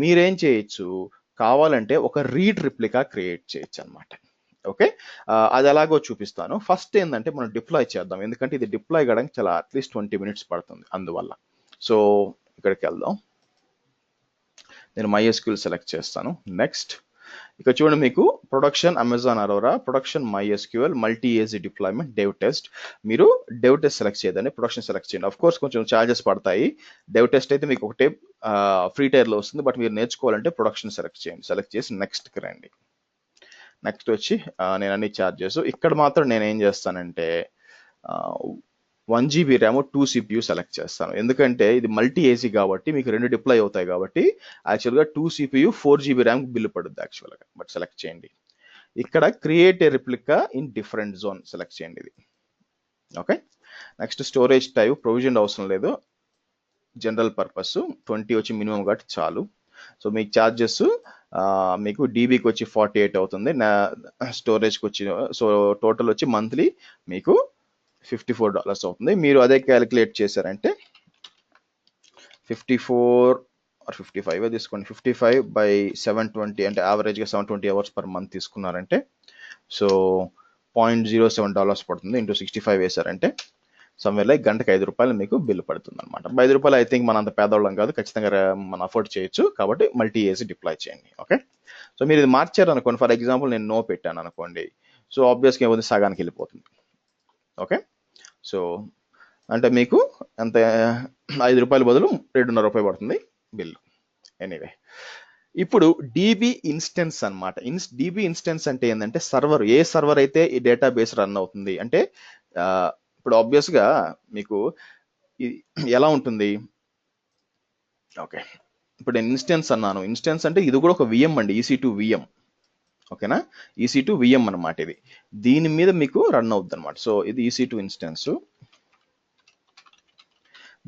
మీరేం చేయొచ్చు, కావాలంటే ఒక రీడ్ రిప్లికా క్రియేట్ చేయొచ్చు అనమాట. ఓకే, అది ఎలాగో చూపిస్తాను. ఫస్ట్ ఏంటంటే మనం డిప్లాయ్ చేద్దాం, ఎందుకంటే ఇది డిప్లాయ్ కావడానికి చాలా అట్లీస్ట్ 20 minutes పడుతుంది అందువల్ల. సో ఇక్కడికి వెళ్దాం, నేను MySQL సెలెక్ట్ చేస్తాను. నెక్స్ట్ ఇక్కడ చూడండి, మీకు production Amazon Aurora, production MySQL, multi AZ deployment, dev test. మీరు డెవ్ టెస్ట్ సెలెక్ట్ చేయదండి, ప్రొడక్షన్ సెలెక్ట్ చేయండి. అఫ్ కోర్స్ కొంచెం ఛార్జెస్ పడతాయి, డెవ్ టెస్ట్ అయితే మీకు ఒకటే ఫ్రీ టైర్లో వస్తుంది, బట్ మీరు నేర్చుకోవాలంటే ప్రొడక్షన్ సెలెక్ట్ చేయండి. సెలెక్ట్ చేసి నెక్స్ట్కి రండి. నెక్స్ట్ వచ్చి నేను అన్ని ఛార్జెస్ ఇక్కడ మాత్రం నేను ఏం చేస్తానంటే 1 GB ర్యామ్ 2 CPU సెలెక్ట్ చేస్తాను, ఎందుకంటే ఇది మల్టీ ఏసీ కాబట్టి మీకు రెండు డిప్లాయ్ అవుతాయి కాబట్టి. యాక్చువల్గా 2 CPU 4 GB ర్యామ్ బిల్లు పడుద్ది యాక్చువల్గా, బట్ సెలెక్ట్ చేయండి. ఇక్కడ create a replica in different zone select చేయండి ఇది. Okay, next storage type provision అవసరం లేదు, జనరల్ పర్పస్ 20 వచ్చి మినిమం కాబట్టి చాలు. సో మీకు ఛార్జెస్ మీకు డీబీకి వచ్చి 48 అవుతుంది, స్టోరేజ్కి వచ్చి, సో టోటల్ వచ్చి మంత్లీ మీకు $54 అవుతుంది. మీరు అదే క్యాలిక్యులేట్ చేశారంటే 54 or 55 తీసుకోండి, 55/720 అంటే యావరేజ్గా 720 hours per month తీసుకున్నారంటే సో $0.07 పడుతుంది. ఇంటూ 65 వేశారంటే సమ్వేర్ లైక్ గంటకి ₹5 మీకు బిల్లు పడుతుంది అనమాట. ₹5 ఐ థింక్ మన అంత పేదవాళ్ళం కాదు, ఖచ్చితంగా మనం అఫోర్డ్ చేయొచ్చు, కాబట్టి మల్టీ ఏసీ డిప్లాయ్ చేయండి. ఓకే, సో మీరు ఇది మార్చారు అనుకోండి, ఫర్ ఎగ్జాంపుల్ నేను నో పెట్టాను అనుకోండి, సో ఆబ్వియస్గా ఏమవుతుంది, సగానికి వెళ్ళిపోతుంది. ఓకే, సో అంటే మీకు ఎంత 5 రూపాయల బదులు 2.5 రూపాయలు పడుతుంది బిల్లు. ఎనీవే, ఇప్పుడు డీబీ ఇన్స్టెన్స్ అనమాట. డీబీ ఇన్స్టెన్స్ అంటే ఏంటంటే సర్వర్, ఏ సర్వర్ అయితే ఈ డేటాబేస్ రన్ అవుతుంది అంటే ఇప్పుడు ఆబ్వియస్గా మీకు ఎలా ఉంటుంది, ఓకే ఇప్పుడు నేను ఇన్స్టెన్స్ అన్నాను. ఇన్స్టెన్స్ అంటే ఇది కూడా ఒక విఎం అండి, EC2 విఎం. ఓకేనా, EC2 విఎం అనమాట ఇది. దీని మీద మీకు రన్ అవుతుంది అనమాట. సో ఇది EC2 ఇన్స్టెన్స్.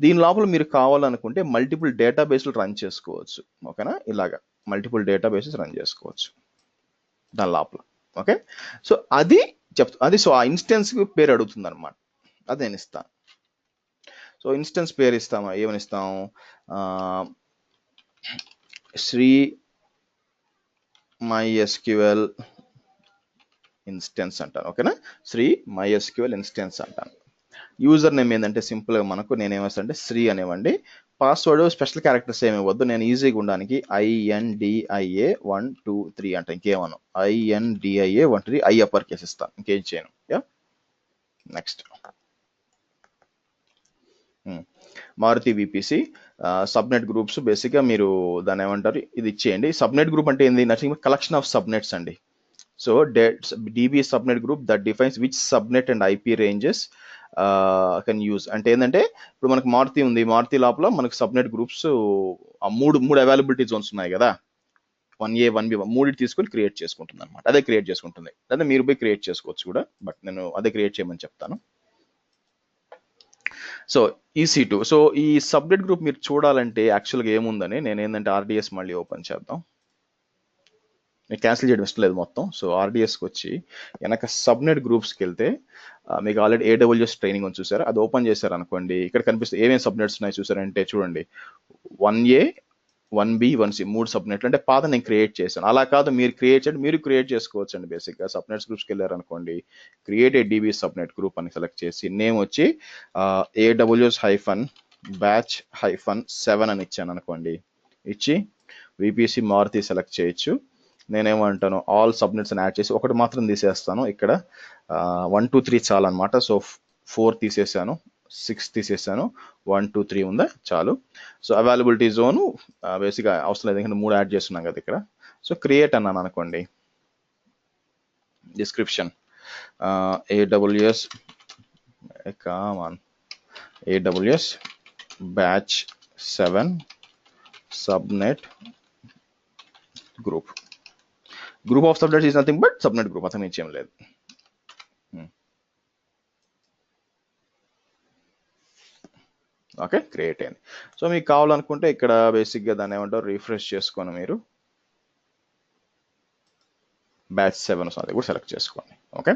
దీని లోపల మీరు కావాలనుకుంటే మల్టిపుల్ డేటాబేస్లు రన్ చేసుకోవచ్చు. ఓకేనా, ఇలాగా మల్టిపుల్ డేటాబేసెస్ రన్ చేసుకోవచ్చు దాని లోపల. ఓకే, సో అది అది సో ఆ ఇన్స్టెన్స్ పేరు అడుగుతుంది అనమాట, అది నేను ఇస్తాను. సో ఇన్స్టెన్స్ పేరు ఇస్తామా, ఏమని ఇస్తాం, శ్రీ MySQL ఇన్స్టెన్స్ అంటాను. ఓకేనా, శ్రీ MySQL ఇన్స్టెన్స్ అంటాను. యూజర్ నేమ్ ఏంటంటే సింపుల్గా మనకు నేనేమేస్తానంటే శ్రీ అనేవండి. పాస్వర్డ్ స్పెషల్ క్యారెక్టర్స్ ఏమి ఇవ్వద్దు, నేను ఈజీగా ఉండడానికి INDIA 1 2 3 అంట, ఇంకేమను INDIA 1 2 3 I అప్పర్ కేస్ ఇస్తాను, ఇంకేం చేయను. యా, నెక్స్ట్ మారుతి VPC సబ్నెట్ గ్రూప్స్. బేసిక్గా మీరు దాన్ని ఏమంటారు, ఇది ఇచ్చేయండి. సబ్నెట్ గ్రూప్ అంటే ఏంది, నథింగ్ కలెక్షన్ ఆఫ్ సబ్నెట్స్ అండి. So DB subnet group that defines which subnet and IP ranges can use. అంటే ఏంటంటే ఇప్పుడు మనకు మారుతి ఉంది, మారుతి లోపల మనకు సబ్నెట్ గ్రూప్స్ మూడు అవైలబిలిటీ జోన్స్ ఉన్నాయి కదా, 1A 1B మూడింటి తీసుకొని క్రియేట్ చేసుకుంటుంది అనమాట. అదే క్రియేట్ చేసుకుంటుంది, అదే మీరు పోయి క్రియేట్ చేసుకోవచ్చు కూడా, బట్ నేను అదే క్రియేట్ చేయమని చెప్తాను. So EC2. సో ఈ సబ్నెట్ గ్రూప్ మీరు చూడాలంటే యాక్చువల్గా ఏముందని నేను ఏంటంటే RDS మళ్ళీ ఓపెన్ చేద్దాం. నేను క్యాన్సిల్ చేయడం ఇష్టం లేదు మొత్తం. సో RDSకి వచ్చి వెనక సబ్నెట్ గ్రూప్స్కి వెళ్తే మీకు ఆల్రెడీ AWS ట్రైనింగ్ అని చూసారు, అది ఓపెన్ చేశారు అనుకోండి. ఇక్కడ కనిపిస్తే ఏమేమి సబ్నెట్స్ ఉన్నాయి చూసారంటే చూడండి, 1A 1B 1C మూడు సబ్నెట్లు. అంటే పాత నేను క్రియేట్ చేశాను, అలా కాదు మీరు క్రియేట్ చేసుకోవచ్చు అండి. బేసిక్గా సబ్నెట్స్ గ్రూప్స్కి వెళ్ళారు అనుకోండి, create a DB subnet group అని సెలెక్ట్ చేసి నేమ్ వచ్చి AWS-batch-7 అని ఇచ్చాను అనుకోండి, ఇచ్చి VPC మారుతి సెలెక్ట్ చేయొచ్చు. నేనేమంటాను ఆల్ సబ్నెట్స్ అని యాడ్ చేసి ఒకటి మాత్రం తీసేస్తాను. ఇక్కడ 1 2 3 చాలు అనమాట. సో 4 తీసేసాను, 6 తీసేసాను, 1 2 3 ఉందా, చాలు. సో అవైలబిలిటీ జోను బేసిక్గా అవసరం లేదు, ఎందుకంటే 3 యాడ్ చేస్తున్నాం కదా ఇక్కడ. సో క్రియేట్ అన్నాను అనుకోండి. Description AWS batch 7 subnet group of subnets is nothing but subnet group, అతను ఇచ్చేం లేదు. ఓకే, క్రియేట్ అయింది. సో మీకు కావాలనుకుంటే ఇక్కడ బేసిక్గా దాన్ని ఏమంటారు, రిఫ్రెష్ చేసుకొని మీరు batch 7 అది కూడా సెలెక్ట్ చేసుకోండి. ఓకే,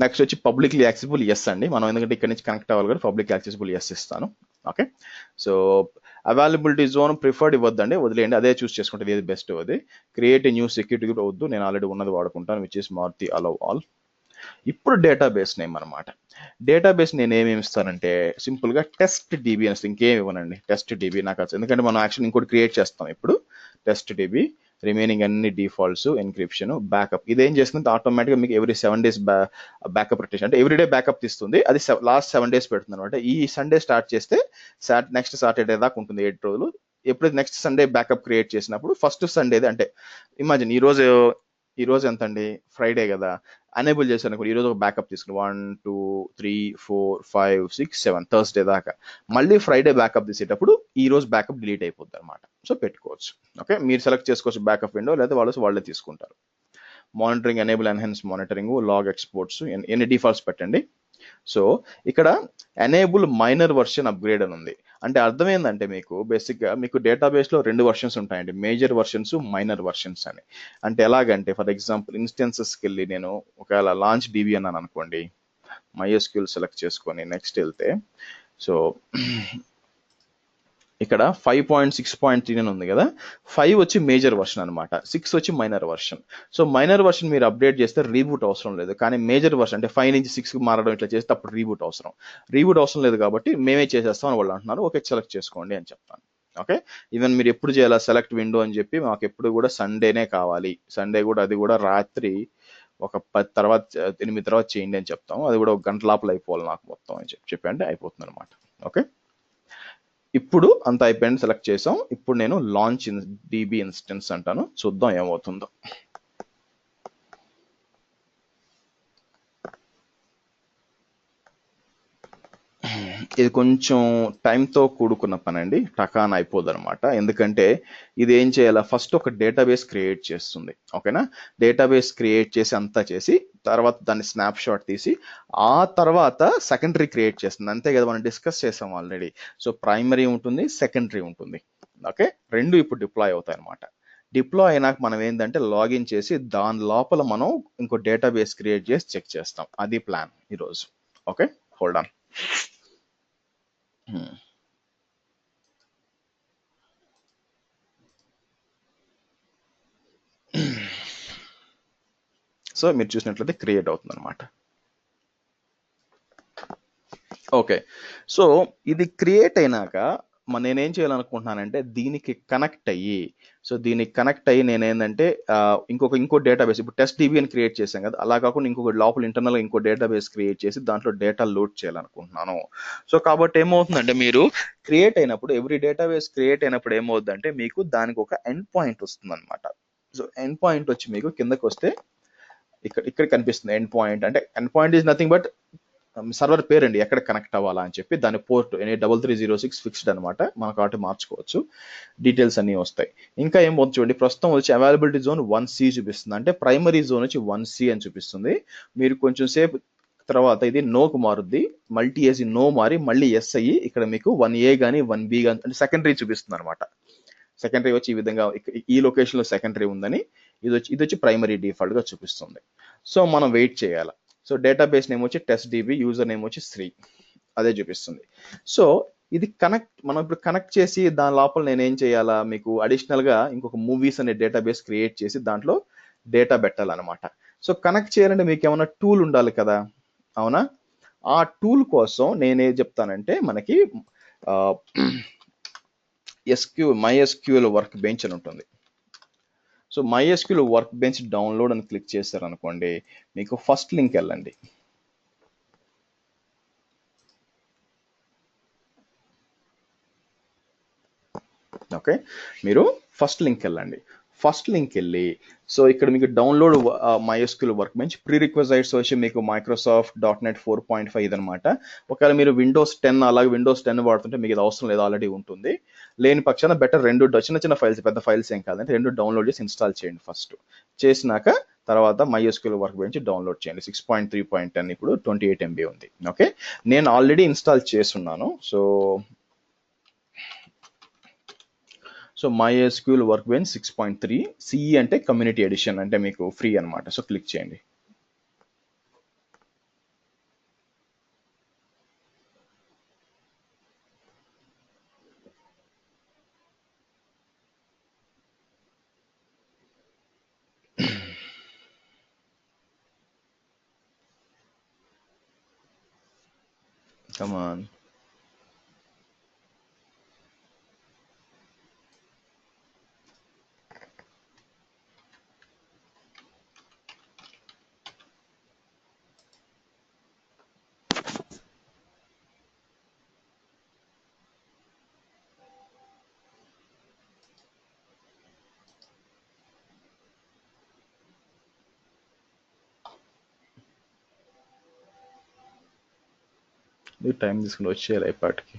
నెక్స్ట్ వచ్చి పబ్లిక్లీ యాక్సెసిబుల్ ఎస్ అండి. మనం ఎందుకంటే ఇక్కడ నుంచి కనెక్ట్ అవ్వాలి కదా, పబ్లిక్ యాక్సెసిబుల్ ఎస్ ఇస్తాను. Okay, so availability zone preferred ఇవ్వద్దండి, వదిలేయండి, అదే చూస్ చేసుకుంటుంది, ఏది బెస్ట్ అది. క్రియేట్ న్యూ సెక్యూరిటీ గ్రూప్ వద్దు, నేను ఆల్రెడీ ఉన్నది వాడుకుంటాను, విచ్ ఇస్ మారుతి అలౌ ఆల్. ఇప్పుడు డేటాబేస్ నేమ్ అనమాట. డేటాబేస్ నేను ఏమేమి ఇస్తానంటే సింపుల్గా టెస్ట్ DB అని, ఇంకేమి ఇవ్వనండి, టెస్ట్ DB నాకు వచ్చి, ఎందుకంటే మనం యాక్చువల్ ఇంకోటి క్రియేట్ చేస్తాం ఇప్పుడు. టెస్ట్ DB రిమైనింగ్ అన్ని డిఫాల్ట్స్, ఎన్క్రిప్షన్, బ్యాకప్. ఇదేం చేస్తుంది ఆటోమేటిక్గా మీకు ఎవ్రీ 7 days బ్యాకప్ రొటేషన్, అంటే ఎవ్రీడే బ్యాకప్ తీస్తుంది. అది లాస్ట్ 7 days పెడుతుంది అనమాట. ఈ సండే స్టార్ట్ చేస్తే నెక్స్ట్ సాటర్డే దాకా ఉంటుంది, 8 రోజులు. ఎప్పుడైతే నెక్స్ట్ సండే బ్యాకప్ క్రియేట్ చేసినప్పుడు ఫస్ట్ సండేది, అంటే ఇమాజిన్ ఈ రోజు ఎంత అండి, ఫ్రైడే కదా, అనేబుల్ చేశాను అనుకోండి. ఈరోజు ఒక బ్యాకప్ తీసుకుని 1 2 3 4 5 6 7 థర్స్డే దాకా, మళ్ళీ ఫ్రైడే బ్యాకప్ తీసేటప్పుడు ఈ రోజు బ్యాకప్ డిలీట్ అయిపోద్ది అనమాట. సో పెట్టుకోవచ్చు. ఓకే, మీరు సెలెక్ట్ చేసుకోవచ్చు బ్యాకప్ విండో, లేదా వాళ్ళే తీసుకుంటారు. Monitoring, enable enhanced monitoring, log exports, ఎన్ని డిఫాల్ట్స్ పెట్టండి. సో ఇక్కడ ఎనేబుల్ మైనర్ వర్షన్ అప్గ్రేడ్ అని ఉంది. అంటే అర్థం ఏంటంటే మీకు బేసిక్గా మీకు డేటాబేస్లో 2 వర్షన్స్ ఉంటాయండి, మేజర్ వర్షన్స్, మైనర్ వర్షన్స్ అని. అంటే ఎలాగంటే ఫర్ ఎగ్జాంపుల్ ఇన్స్టెన్సెస్కి వెళ్ళి నేను ఒకవేళ లాంచ్ DB అన్నాను అనుకోండి, MySQL సెలెక్ట్ చేసుకొని నెక్స్ట్ వెళ్తే, సో ఇక్కడ 5.6.3 అని ఉంది కదా, 5 వచ్చి మేజర్ వర్షన్ అనమాట, 6 వచ్చి minor version. So minor version మీరు అప్డేట్ చేస్తే రీబూట్ అవసరం లేదు, కానీ మేజర్ వర్షన్ అంటే 5 నుంచి 6కి మారడం ఇట్లా చేస్తే అప్పుడు రీబూట్ అవసరం లేదు కాబట్టి మేమే చేసేస్తాం అని వాళ్ళు అంటున్నారు. ఓకే, సెలెక్ట్ చేసుకోండి అని చెప్తాను. ఓకే, ఈవెన్ మీరు ఎప్పుడు చేయాలా, సెలెక్ట్ విండో అని చెప్పి మాకు ఎప్పుడు కూడా సండేనే కావాలి, సండే కూడా అది కూడా రాత్రి ఒక 10 తర్వాత 8 తర్వాత చేయండి అని చెప్తాము. అది కూడా ఒక గంట లోపల అయిపోవాలి నాకు మొత్తం అని చెప్పి అంటే అయిపోతుంది అనమాట. ఓకే, ఇప్పుడు అంత అయిపోయింది, సెలెక్ట్ చేసాం. ఇప్పుడు నేను లాంచ్ DB ఇన్స్టెన్స్ అంటాను, చూద్దాం ఏమవుతుందో. ఇది కొంచెం టైంతో కూడుకున్న పని అండి, టకాన్ అయిపోదు అనమాట. ఎందుకంటే ఇది ఏం చేయాలా, ఫస్ట్ ఒక డేటాబేస్ క్రియేట్ చేస్తుంది. ఓకేనా, డేటాబేస్ క్రియేట్ చేసి అంతా చేసి తర్వాత దాన్ని స్నాప్ షాట్ తీసి ఆ తర్వాత సెకండరీ క్రియేట్ చేస్తుంది. అంతే కదా, మనం డిస్కస్ చేసాం ఆల్రెడీ. సో ప్రైమరీ ఉంటుంది, సెకండరీ ఉంటుంది. ఓకే, రెండు ఇప్పుడు డిప్లాయ్ అవుతాయి అనమాట. డిప్లాయ్ అయినాక మనం ఏంటంటే లాగిన్ చేసి దాని లోపల మనం ఇంకో డేటాబేస్ క్రియేట్ చేసి చెక్ చేస్తాం. అది ప్లాన్ ఈరోజు. Okay, hold on. సో మీరు చూసినట్లయితే క్రియేట్ అవుతుంది అనమాట. ఓకే, సో ఇది క్రియేట్ అయినాక నేనేం చేయాలనుకుంటున్నానంటే దీనికి కనెక్ట్ అయ్యి, సో దీనికి కనెక్ట్ అయ్యి నేనేంటంటే ఇంకో డేటాబేస్, ఇప్పుడు టెస్ట్ DB అని క్రియేట్ చేశాం కదా, అలా కాకుండా ఇంకొక లోపల ఇంటర్నల్ ఇంకో డేటాబేస్ క్రియేట్ చేసి దాంట్లో డేటా లోడ్ చేయాలనుకుంటున్నాను. సో కాబట్టి ఏమవుతుందంటే మీరు క్రియేట్ అయినప్పుడు, ఎవ్రీ డేటాబేస్ క్రియేట్ అయినప్పుడు ఏమవుతుందంటే మీకు దానికి ఒక ఎండ్ పాయింట్ వస్తుంది అనమాట. సో ఎండ్ పాయింట్ వచ్చి మీకు కిందకి వస్తే ఇక్కడ కనిపిస్తుంది ఎండ్ పాయింట్. అంటే end point is nothing but server పేరు అండి, ఎక్కడ కనెక్ట్ అవ్వాలా అని చెప్పి. దాని పోర్ట్ 3306 ఫిక్స్డ్ అనమాట, మనకు కాబట్టి మార్చుకోవచ్చు, డీటెయిల్స్ అన్ని వస్తాయి. ఇంకా ఏం చూడండి, ప్రస్తుతం వచ్చి అవైలబిలిటీ జోన్ 1C చూపిస్తుంది, అంటే ప్రైమరీ జోన్ వచ్చి 1C అని చూపిస్తుంది. మీరు కొంచెం సేపు తర్వాత ఇది నోకు మారుద్ది, మల్టీ ఏసీ నో మారి మళ్ళీ ఎస్ అయ్యి ఇక్కడ మీకు 1A కానీ 1B కానీ అంటే సెకండరీ చూపిస్తుంది అనమాట. సెకండరీ వచ్చి ఈ విధంగా ఈ లొకేషన్ లో సెకండరీ ఉందని, ఇది వచ్చి ప్రైమరీ డిఫాల్ట్ గా చూపిస్తుంది. సో మనం వెయిట్ చేయాలి. సో డేటాబేస్ నేమ్ వచ్చి టెస్ట్ DB, యూజర్ నేమ్ వచ్చి శ్రీ, అదే చూపిస్తుంది. సో ఇది మనం ఇప్పుడు కనెక్ట్ చేసి దాని లోపల నేను ఏం చేయాలా, మీకు అడిషనల్ గా ఇంకొక మూవీస్ అనే డేటాబేస్ క్రియేట్ చేసి దాంట్లో డేటా పెట్టాలన్నమాట. సో కనెక్ట్ చేయాలంటే మీకు ఏమైనా టూల్ ఉండాలి కదా, అవునా? ఆ టూల్ కోసం నేనేం చెప్తానంటే మనకి MySQL వర్క్ బెంచ్ అని ఉంటుంది. So MySQL workbench download అని క్లిక్ చేశారనుకోండి, మీకు ఫస్ట్ లింక్ వెళ్ళండి. ఓకే, మీరు ఫస్ట్ లింక్ వెళ్ళండి. ఫస్ట్ లింక్ వెళ్ళి సో ఇక్కడ మీకు download MySQL workbench. Prerequisites వచ్చి మీకు మైక్రోసాఫ్ట్ .NET 4.5 ఇదనమాట. ఒకవేళ మీరు Windows 10 అలాగే Windows 10 వాడుతుంటే మీకు ఇది అవసరం లేదు, ఆల్రెడీ ఉంటుంది. లేని పక్షాన బెటర్ రెండు చిన్న చిన్న ఫైల్స్, పెద్ద ఫైల్స్ ఏం కాదంటే రెండు డౌన్లోడ్ చేసి ఇన్స్టాల్ చేయండి. ఫస్ట్ చేసినాక తర్వాత MySQL వర్క్ బెంచ్ డౌన్లోడ్ చేయండి. 6.3.10 ఇప్పుడు 28 MB ఉంది. ఓకే, నేను ఆల్రెడీ ఇన్స్టాల్ చేస్తున్నాను. So MySQL work bench 6.3 CE అంటే కమ్యూనిటీ ఎడిషన్, అంటే మీకు ఫ్రీ అనమాట. సో క్లిక్ చేయండి. Come on. ఇది టైం తీసుకుని వచ్చేయాలి ఇప్పటికి.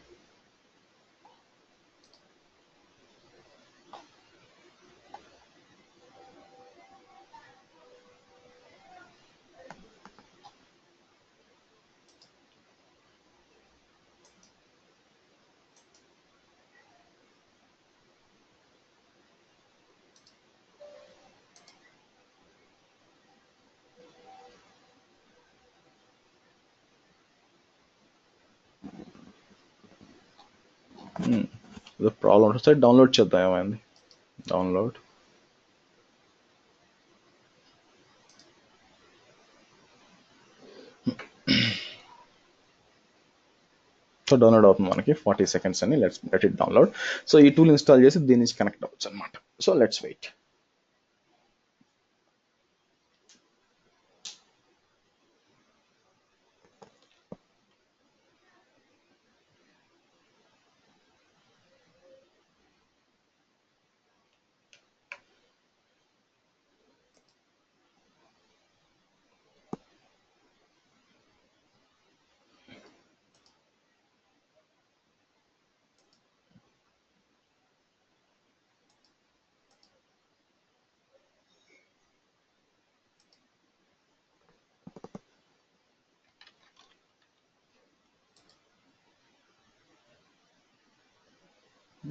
ఏదో ప్రాబ్లం ఉంటుంది, డౌన్లోడ్ చేద్దాం. ఏమైంది డౌన్లోడ్? సో డౌన్లోడ్ అవుతుంది మనకి 40 seconds అని. Let it download. సో ఈ టూల్ ఇన్స్టాల్ చేసి దీని నుంచి కనెక్ట్ అవ్వచ్చు అనమాట. So let's wait.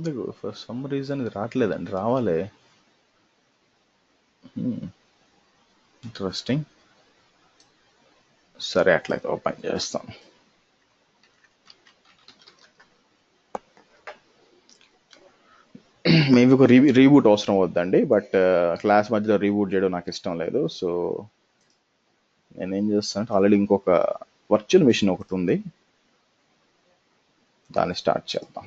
ఎందుకు ఫర్ సమ్ రీజన్ ఇది రావట్లేదండి, రావాలి. ఇంట్రెస్టింగ్. సరే అట్లయితే ఓపెన్ చేస్తాం. మేబీ ఒక రీబూట్ అవసరం వద్దండి, బట్ క్లాస్ మధ్యలో రీబూట్ చేయడం నాకు ఇష్టం లేదు. సో నేనేం చేస్తానంటే ఆల్రెడీ ఇంకొక వర్చువల్ మిషన్ ఒకటి ఉంది, దాన్ని స్టార్ట్ చేద్దాం.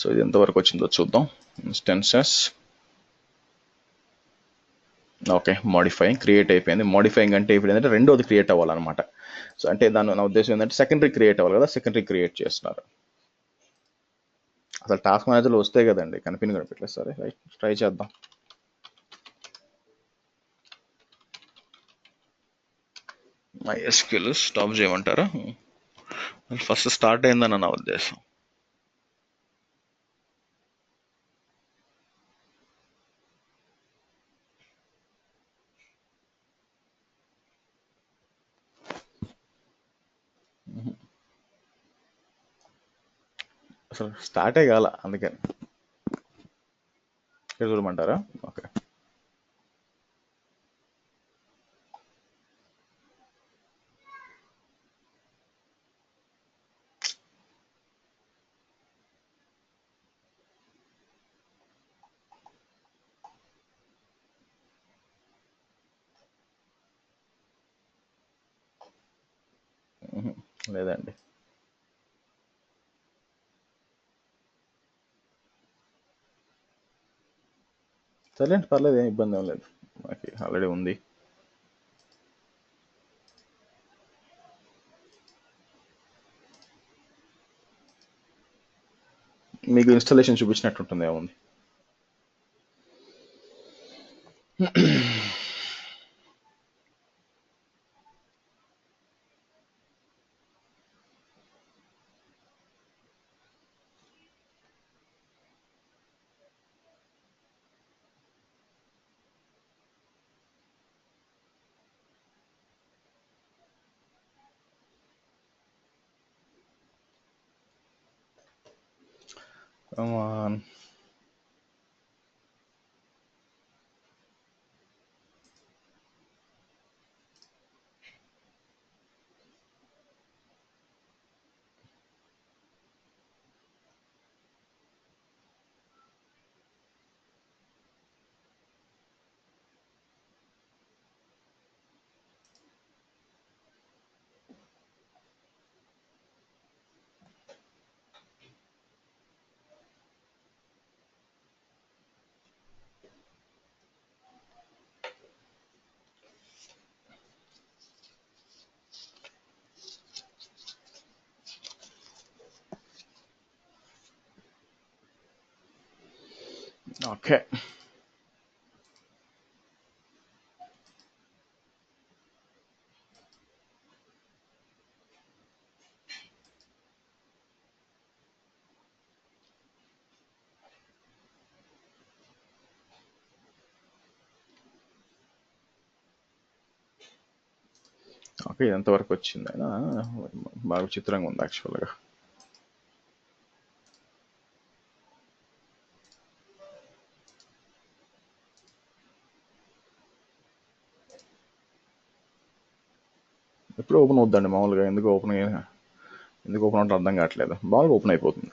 సో ఇది ఎంతవరకు వచ్చిందో చూద్దాం. ఇన్స్టెన్సెస్, ఓకే, మోడిఫైయింగ్ క్రియేట్ అయిపోయింది. మోడిఫైయింగ్ అంటే ఇప్పుడు ఏంటంటే రెండోది క్రియేట్ అవ్వాలన్నమాట. సో అంటే దాని నా ఉద్దేశం ఏంటంటే సెకండరీ క్రియేట్ అవ్వాలి కదా, సెకండరీ క్రియేట్ చేస్తున్నారు. అసలు టాస్క్ మేనేజర్లో వస్తే కదండి, కనిపించట్లేదు. సరే రైట్, ట్రై చేద్దాం. MySQL స్టాప్ చేయమంటారా? ఫస్ట్ స్టార్ట్ అయిందని నా ఉద్దేశం. అసలు స్టార్టే కాల, అందుకని ఇక్కడ చూడమంటారా? ఓకే. లేదండి, సరేండి, పర్లేదు, ఏం ఇబ్బంది ఏం లేదు, మనకి ఆల్రెడీ ఉంది. మీకు ఇన్స్టాలేషన్ చూపించినట్టుంటుంది, ఏముంది. Come on. ఓకే, ఓకే, ఎంతవరకు వచ్చింది అయినా బాగా విచిత్రంగా ఉంది యాక్చువల్గా. ఎప్పుడు ఓపెన్ అవుద్దండి మామూలుగా, ఎందుకు ఓపెన్ అవుతుందో అర్థం కావట్లేదు, బాగా ఓపెన్ అయిపోతుంది.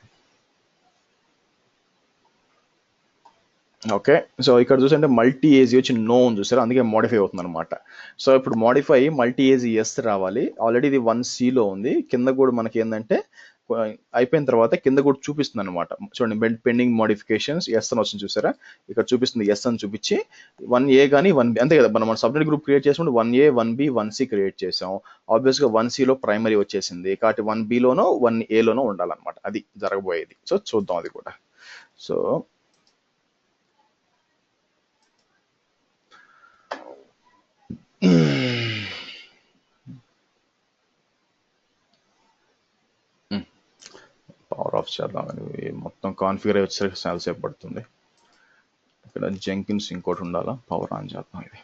ఓకే, సో ఇక్కడ చూసంటే మల్టీ ఏజీ వచ్చి నో అని చూసారు, అందుకే మోడిఫై అవుతుంది అనమాట. సో ఇప్పుడు మోడిఫై మల్టీ ఏజీ ఎస్ రావాలి. ఆల్రెడీ ఇది 1Cలో ఉంది, కింద కూడా మనకి ఏంటంటే అయిపోయిన తర్వాత కింద కూడా చూపిస్తుంది అనమాట. చూడండి, పెండింగ్ మోడిఫికేషన్స్ ఎస్ అని వస్తుంది చూసారా, ఇక్కడ చూపిస్తుంది ఎస్ అని చూపించి 1A కానీ 1B అంతే కదా. మనం సబ్నెట్ గ్రూప్ క్రియేట్ చేసినప్పుడు 1A 1B 1C క్రియేట్ చేసాం. ఆబ్వియస్ గా 1C లో ప్రైమరీ వచ్చేసింది కాబట్టి 1B లోనో 1A లోనో ఉండాలన్నమాట. అది జరగబోయేది. సో చూద్దాం అది కూడా. సో పవర్ ఆఫ్ చేద్దామని మొత్తం కాన్ఫిగర్ వచ్చేసరికి చాలా సేపు పడుతుంది. ఇక్కడ జెంకిన్స్ ఇంకోటి ఉండాలా, పవర్ ఆన్ చేద్దాం ఇది.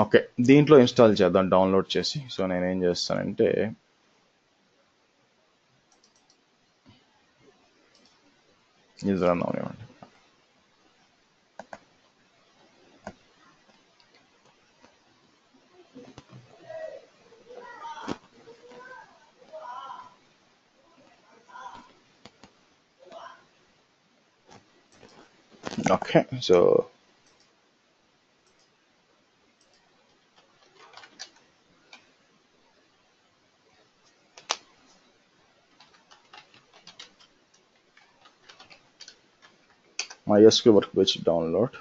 ఓకే, దీంట్లో ఇన్స్టాల్ చేద్దాం డౌన్లోడ్ చేసి. సో నేను ఏం చేస్తానంటే ఇది రన్ అవనివ్వండి. Okay, so MySQL Workbench download.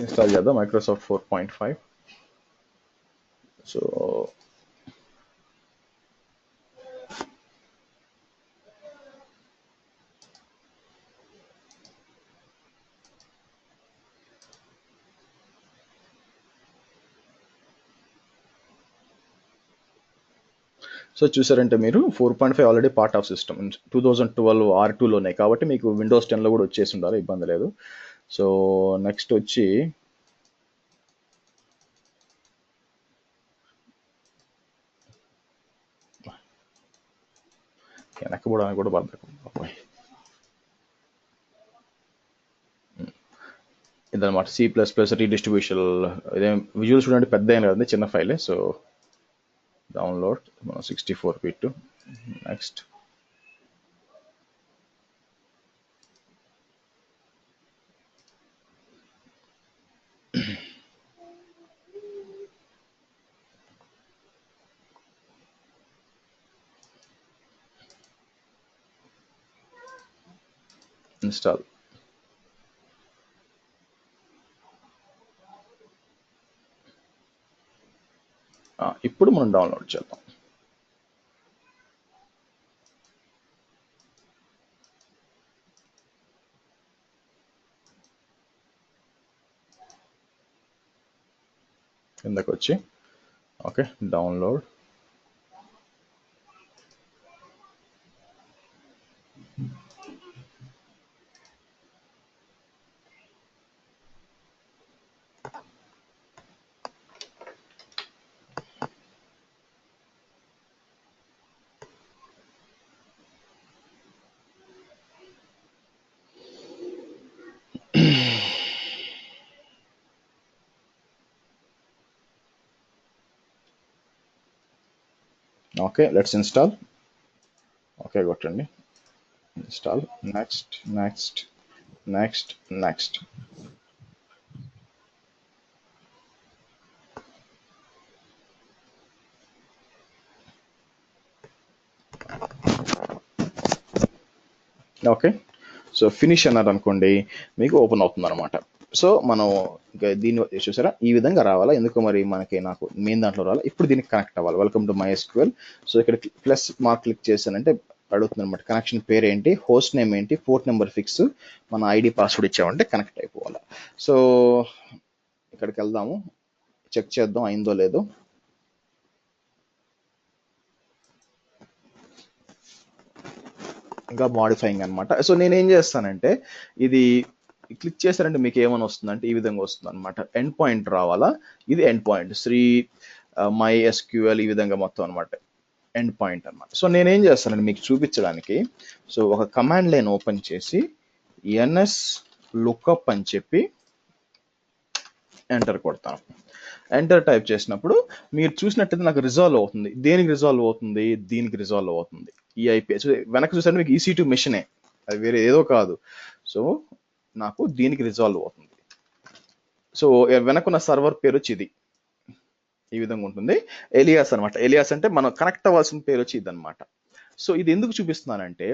Install చేద్దాం మైక్రోసాఫ్ట్ 4.5. సో చూసారంటే మీరు 4.5 ఆల్రెడీ పార్ట్ ఆఫ్ సిస్టమ్ 2012 R2లోనే కాబట్టి మీకు విండోస్ 10లో కూడా వచ్చేసి ఉండాలి, ఇబ్బంది లేదు. సో నెక్స్ట్ వచ్చి వెనక్కిపోవడానికి కూడా బద్దకం. ఇదన్నమాట C++ రీడిస్ట్రిబ్యూషన్. ఇదేం విజువల్స్ చూడండి, పెద్ద ఏం కదండి, చిన్న ఫైలే. So download 64 bit. Next install. ఇప్పుడు మనం డౌన్లోడ్ చేద్దాం. కిందకు వచ్చి okay download. Okay let's install. Okay కొట్టండి install. Next next next next. Okay, so finish అన్నారు అనుకోండి, మీకు ఓపెన్ అవుతుంది అనమాట. సో మనం దీన్ని చూసారా, ఈ విధంగా రావాలా. ఎందుకు మరి మనకి నాకు మెయిన్ దాంట్లో రావాలి. ఇప్పుడు దీనికి కనెక్ట్ అవ్వాలి. Welcome to MySQL. సో ఇక్కడ ప్లస్ మార్క్ క్లిక్ చేశానంటే అడుగుతుంది అనమాట, కనెక్షన్ పేరు ఏంటి, హోస్ట్ నేమ్ ఏంటి, పోర్ట్ నెంబర్ ఫిక్స్, మన ఐడి పాస్వర్డ్ ఇచ్చామంటే కనెక్ట్ అయిపోవాలి. సో ఇక్కడికి వెళ్దాము, చెక్ చేద్దాం అయిందో లేదో. ఇంకా మాడిఫైయింగ్ అనమాట. సో నేనేం చేస్తానంటే ఇది క్లిక్ చేశారంటే మీకు ఏమని వస్తుందంటే ఈ విధంగా వస్తుంది అనమాట. ఎండ్ పాయింట్ రావాలా, ఇది ఎండ్ పాయింట్ శ్రీ మై ఎస్క్యూఎల్ ఈ విధంగా మొత్తం అనమాట ఎండ్ పాయింట్ అనమాట. సో నేనేం చేస్తానంటే మీకు చూపించడానికి సో ఒక కమాండ్ లైన్ ఓపెన్ చేసి ఎన్ఎస్ లుక్అప్ అని చెప్పి ఎంటర్ కొడతాను. ఎంటర్ టైప్ చేసినప్పుడు మీరు చూసినట్టయితే నాకు రిజాల్వ్ అవుతుంది. దేనికి రిజాల్వ్ అవుతుంది? దీనికి రిజాల్వ్ అవుతుంది. ఈ ఐపీ వెనక చూసారంటే మీకు EC2 మెషినే, అది వేరే ఏదో కాదు. సో నాకు దీనికి రిజాల్వ్ అవుతుంది. సో వెనకున్న సర్వర్ పేరు వచ్చి ఇది ఈ విధంగా ఉంటుంది. ఎలియాస్ అనమాట. ఎలియాస్ అంటే మనం కనెక్ట్ అవ్వాల్సిన పేరు వచ్చి ఇది అనమాట. సో ఇది ఎందుకు చూపిస్తున్నానంటే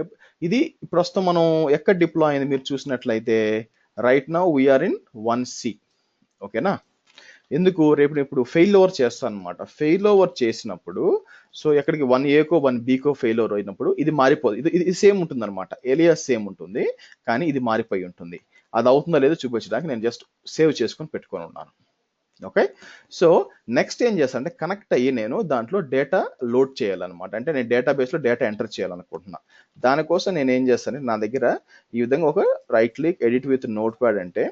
ఇది ప్రస్తుతం మనం ఎక్కడ డిప్లాయ్ అయింది మీరు చూసినట్లయితే right now we are in 1C. ఓకేనా? ఎందుకు రేపు ఇప్పుడు ఫెయిల్ ఓవర్ చేస్తాను అనమాట. ఫెయిల్ ఓవర్ చేసినప్పుడు సో ఎక్కడికి 1Aకో 1Bకో ఫెయిల్ ఓవర్ అయినప్పుడు ఇది మారిపోదు. ఇది సేమ్ ఉంటుంది అనమాట. ఏలియాస్ సేమ్ ఉంటుంది, కానీ ఇది మారిపోయి ఉంటుంది. అది అవుతుందో లేదో చూపించడానికి నేను జస్ట్ సేవ్ చేసుకొని పెట్టుకొని ఉన్నాను. ఓకే, సో నెక్స్ట్ ఏం చేస్తాను అంటే కనెక్ట్ అయ్యి నేను దాంట్లో డేటా లోడ్ చేయాలన్నమాట. అంటే నేను డేటాబేస్లో డేటా ఎంటర్ చేయాలనుకుంటున్నా. దానికోసం నేను ఏం చేస్తాను, నా దగ్గర ఈ విధంగా ఒక right click edit with note pad అంటే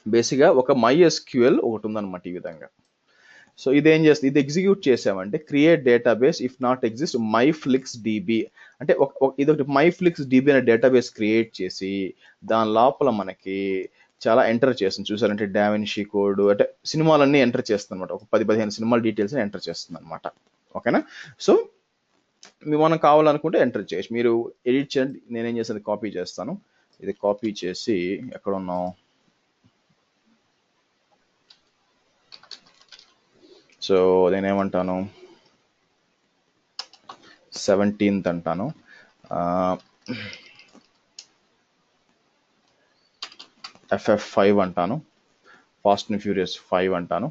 బేసిక్గా ఒక MySQL ఒకటి ఉందన్నమాట ఈ విధంగా. సో ఇదేం చేస్తుంది, ఇది ఎగ్జిక్యూట్ చేసామంటే create database if not exist MyFlixDB అంటే ఇదొకటి MyFlixDB అనే డేటాబేస్ క్రియేట్ చేసి దాని లోపల మనకి చాలా ఎంటర్ చేస్తుంది. చూసారంటే డావిన్షీ కోడ్ అంటే సినిమాలన్నీ ఎంటర్ చేస్తుంది అనమాట. ఒక 10-15 సినిమాల డీటెయిల్స్ ఎంటర్ చేస్తుంది అనమాట. ఓకేనా? సో మనం కావాలనుకుంటే ఎంటర్ చేయొచ్చు. మీరు ఎడిట్ చేయండి. నేనేం చేసేది కాపీ చేస్తాను. ఇది కాపీ చేసి ఎక్కడ ఉన్నాం, సో నేనేమంటాను 17th అంటాను. FF5 అంటాను. ఫాస్ట్ అండ్ ఫ్యూరియస్ 5 అంటాను.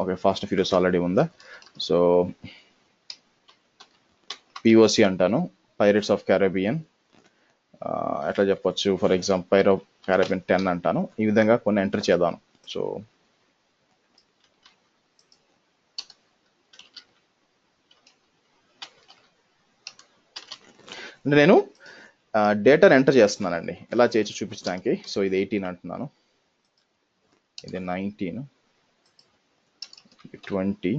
Okay, fast and furious already ఉందా. సో POC అంటాను. పైరేట్స్ ఆఫ్ క్యారిబియన్ ఎట్లా చెప్పొచ్చు, ఫర్ ఎగ్జాంపుల్ పైరో క్యారిబియన్ 10 అంటాను. ఈ విధంగా కొన్ని ఎంటర్ చేద్దాను. సో నేను డేటాను ఎంటర్ చేస్తున్నానండి. ఎలా చేయొచ్చు చూపించడానికి. సో ఇది 18 అంటున్నాను, ఇది 19, ఇది 20,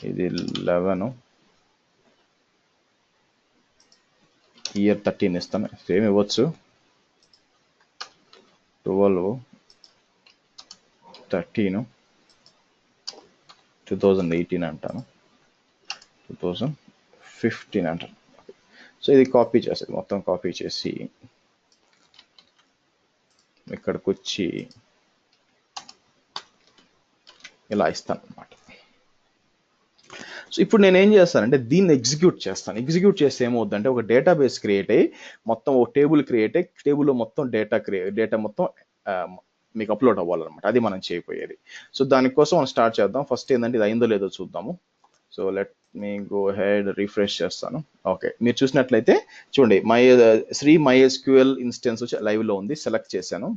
ఇది 11, ఇయర్ 13 ఇస్తాను. సేమ్ ఇవ్వచ్చు. 12, 13, 2018 అంటాను, 2015 అంటాను. సో ఇది కాపీ చేసేది, మొత్తం కాపీ చేసి ఇక్కడికి వచ్చి ఇలా ఇస్తాను అనమాట. సో ఇప్పుడు నేను ఏం చేస్తానంటే దీన్ని ఎగ్జిక్యూట్ చేస్తాను. ఎగ్జిక్యూట్ చేస్తే ఏమవుతుందంటే ఒక డేటాబేస్ క్రియేట్ అయ్యి మొత్తం ఒక టేబుల్ క్రియేట్ అయ్యి టేబుల్లో మొత్తం డేటా మొత్తం మీకు అప్లోడ్ అవ్వాలన్నమాట. అది మనం చేయబోయేది. సో దానికోసం మనం స్టార్ట్ చేద్దాం. ఫస్ట్ ఏంటంటే ఇది అయిందో లేదో చూద్దాము. So let me go head refresh చేస్తాను. ఓకే, మీరు చూసినట్లయితే చూడండి శ్రీ MySQL ఇన్స్టెన్స్ వచ్చి లైవ్లో ఉంది. సెలెక్ట్ చేశాను.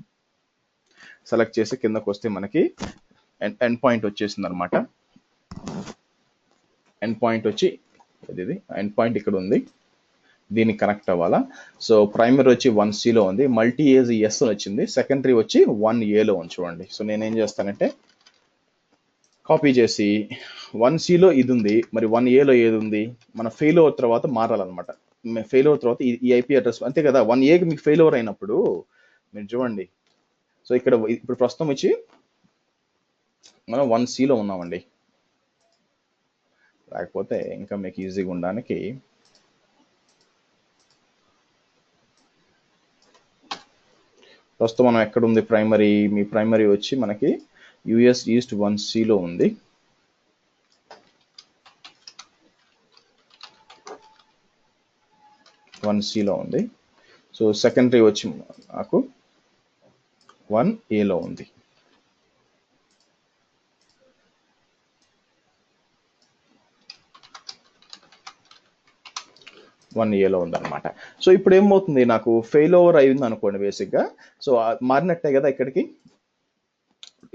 సెలెక్ట్ చేసి కిందకు వస్తే మనకి ఎండ్ పాయింట్ వచ్చేసింది అనమాట. ఎండ్ పాయింట్ వచ్చి ఇది ఎండ్ పాయింట్ ఇక్కడ ఉంది, దీనికి కనెక్ట్ అవ్వాలా. సో ప్రైమరీ వచ్చి 1Cలో ఉంది, మల్టీ ఏజ్ ఎస్ అని వచ్చింది, సెకండరీ వచ్చి 1Aలో ఉంది. చూడండి. సో నేనేం చేస్తానంటే కాపీ చేసి 1Cలో ఇది ఉంది, మరి 1Aలో ఏది ఉంది, మన ఫెయిల్ ఓవర్ తర్వాత మారాలన్నమాట. ఫెయిల్ ఓవర్ తర్వాత ఈ IP అడ్రస్ అంతే కదా. 1Aకి మీకు ఫెయిల్ ఓవర్ అయినప్పుడు మీరు చూడండి. సో ఇక్కడ ఇప్పుడు ప్రస్తుతం వచ్చి మనం 1Cలో ఉన్నామండి. లేకపోతే ఇంకా మీకు ఈజీగా ఉండడానికి ప్రస్తుతం మనం ఎక్కడ ఉంది ప్రైమరీ, మీ ప్రైమరీ వచ్చి మనకి US ఈస్ట్ 1Cలో ఉంది. సో సెకండరీ వచ్చి నాకు 1Aలో ఉంది. ఉందన్నమాట. సో ఇప్పుడు ఏమవుతుంది, నాకు ఫెయిల్ ఓవర్ అయింది అనుకోండి బేసిక్గా. సో మారినట్టే కదా, ఇక్కడికి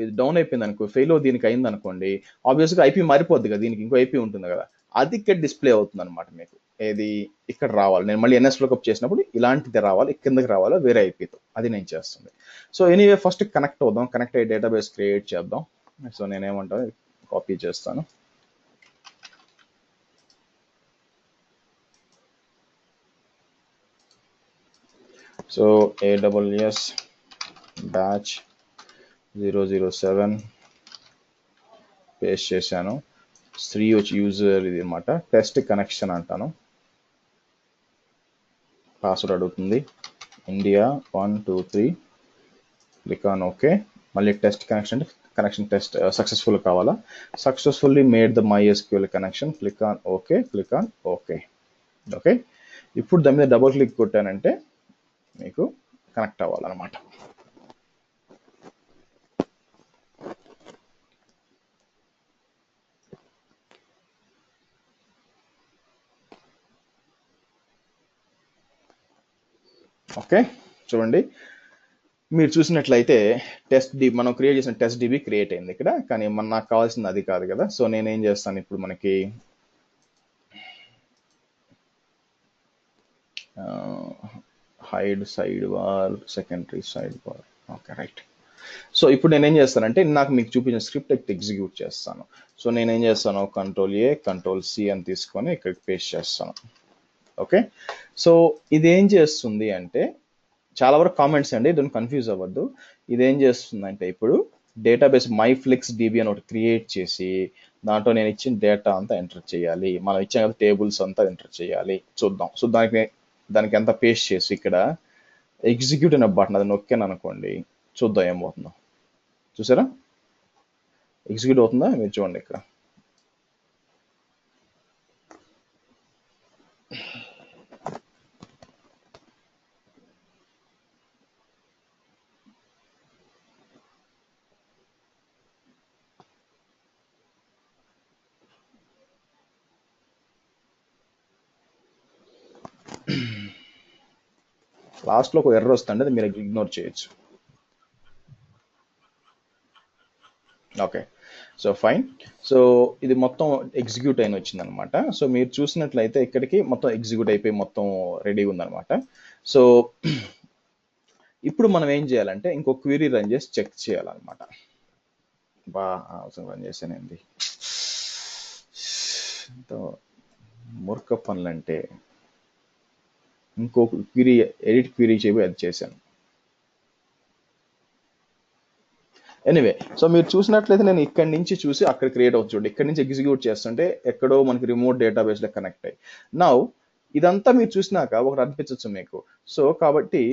ఇది డౌన్ అయిపోయింది అనుకో, ఫెయిల్ ఓవర్ దీనికి అయింది అనుకోండి, ఆబ్వియస్గా IP మారిపోద్ది కదా, దీనికి ఇంకో IP ఉంటుంది కదా. అది ఇక్కడ డిస్ప్లే అవుతుంది అనమాట మీకు. ఏది ఇక్కడ రావాలి, నేను మళ్ళీ ఎన్ఎస్ లుకప్ చేసినప్పుడు ఇలాంటిది రావాలి, కిందకి రావాలో వేరే ఐపీతో, అది నేను చేస్తుంది. సో ఎనీవే ఫస్ట్ కనెక్ట్ అవుదాం, కనెక్ట్ అయ్యి డేటాబేస్ క్రియేట్ చేద్దాం. సో నేనేమంటాను, కాపీ చేస్తాను. సో AWS బ్యాచ్ 007 పేస్ట్ చేశాను. శ్రీ వచ్చి యూజర్ ఇది అనమాట, టెస్ట్ కనెక్షన్ అంటాను. పాస్వర్డ్ అడుగుతుంది, ఇండియా 123, క్లిక్ ఆన్ ఓకే. మళ్ళీ టెస్ట్ కనెక్షన్ అంటే కనెక్షన్ టెస్ట్ సక్సెస్ఫుల్ కావాలా, successfully made the MySQL connection, click on okay, click on okay. Okay, ఇప్పుడు దాని మీద డబుల్ క్లిక్ కొట్టానంటే మీకు కనెక్ట్ అవ్వాలన్నమాట. ఓకే, చూడండి మీరు చూసినట్లయితే టెస్ట్ డి మనం క్రియేట్ చేసిన టెస్ట్ డిబి క్రియేట్ అయింది ఇక్కడ, కానీ నాకు కావాల్సింది అది కాదు కదా. సో నేనేం చేస్తాను, ఇప్పుడు మనకి hide side bar, secondary side bar. Okay right. So ఇప్పుడు నేనేం చేస్తానంటే నాకు మీకు చూపించిన స్క్రిప్ట్ ఎగ్జిక్యూట్ చేస్తాను. సో నేనేం చేస్తాను, Ctrl+A Ctrl+C అని తీసుకొని ఇక్కడికి పేస్ట్ చేస్తాను. ఓకే, సో ఇదేం చేస్తుంది అంటే, చాలా వరకు కామెంట్స్ అండి, దీన్ని కన్ఫ్యూజ్ అవ్వద్దు. ఇదేం చేస్తుందంటే ఇప్పుడు డేటాబేస్ మైఫ్లెక్స్ డిబి అని ఒకటి క్రియేట్ చేసి దాంట్లో నేను ఇచ్చిన డేటా అంతా ఎంటర్ చేయాలి, మనం ఇచ్చిన కదా టేబుల్స్ అంతా ఎంటర్ చేయాలి. చూద్దాం. సో దానికి ఎంత పేస్ట్ చేసి ఇక్కడ ఎగ్జిక్యూట్ అనే బటన్ అది నొక్కాను అనుకోండి, చూద్దాం ఏమవుతుందో. చూసారా, ఎగ్జిక్యూట్ అవుతుందా, మీరు చూడండి ఇక్కడ. లాస్ట్లో ఒక ఎర్రర్ వస్తుంది, అది మీరు ఇగ్నోర్ చేయొచ్చు. Okay, so fine. సో ఇది మొత్తం ఎగ్జిక్యూట్ అయిన వచ్చింది అనమాట. సో మీరు చూసినట్లయితే ఇక్కడికి మొత్తం ఎగ్జిక్యూట్ అయిపోయి మొత్తం రెడీ ఉందన్నమాట. సో ఇప్పుడు మనం ఏం చేయాలంటే ఇంకో క్వెరీ రన్ చేసి చెక్ చేయాలన్నమాట. అవసరం రన్ చేశానండి, మూర్ఖ పనులంటే ఇంకో క్వెరీ ఎడిట్ క్వెరీ చేయబోయి అది చేశాను. ఎనీవే, సో మీరు చూసినట్లయితే నేను ఇక్కడి నుంచి చూసి అక్కడ క్రియేట్ అవుతుంది చూడండి, ఇక్కడి నుంచి ఎగ్జిక్యూట్ చేస్తుంటే ఎక్కడో మనకి రిమోట్ డేటాబేస్ లో కనెక్ట్ అయ్యి. నౌ ఇదంతా మీరు చూసినాక ఒకటి అనిపించవచ్చు మీకు. సో కాబట్టి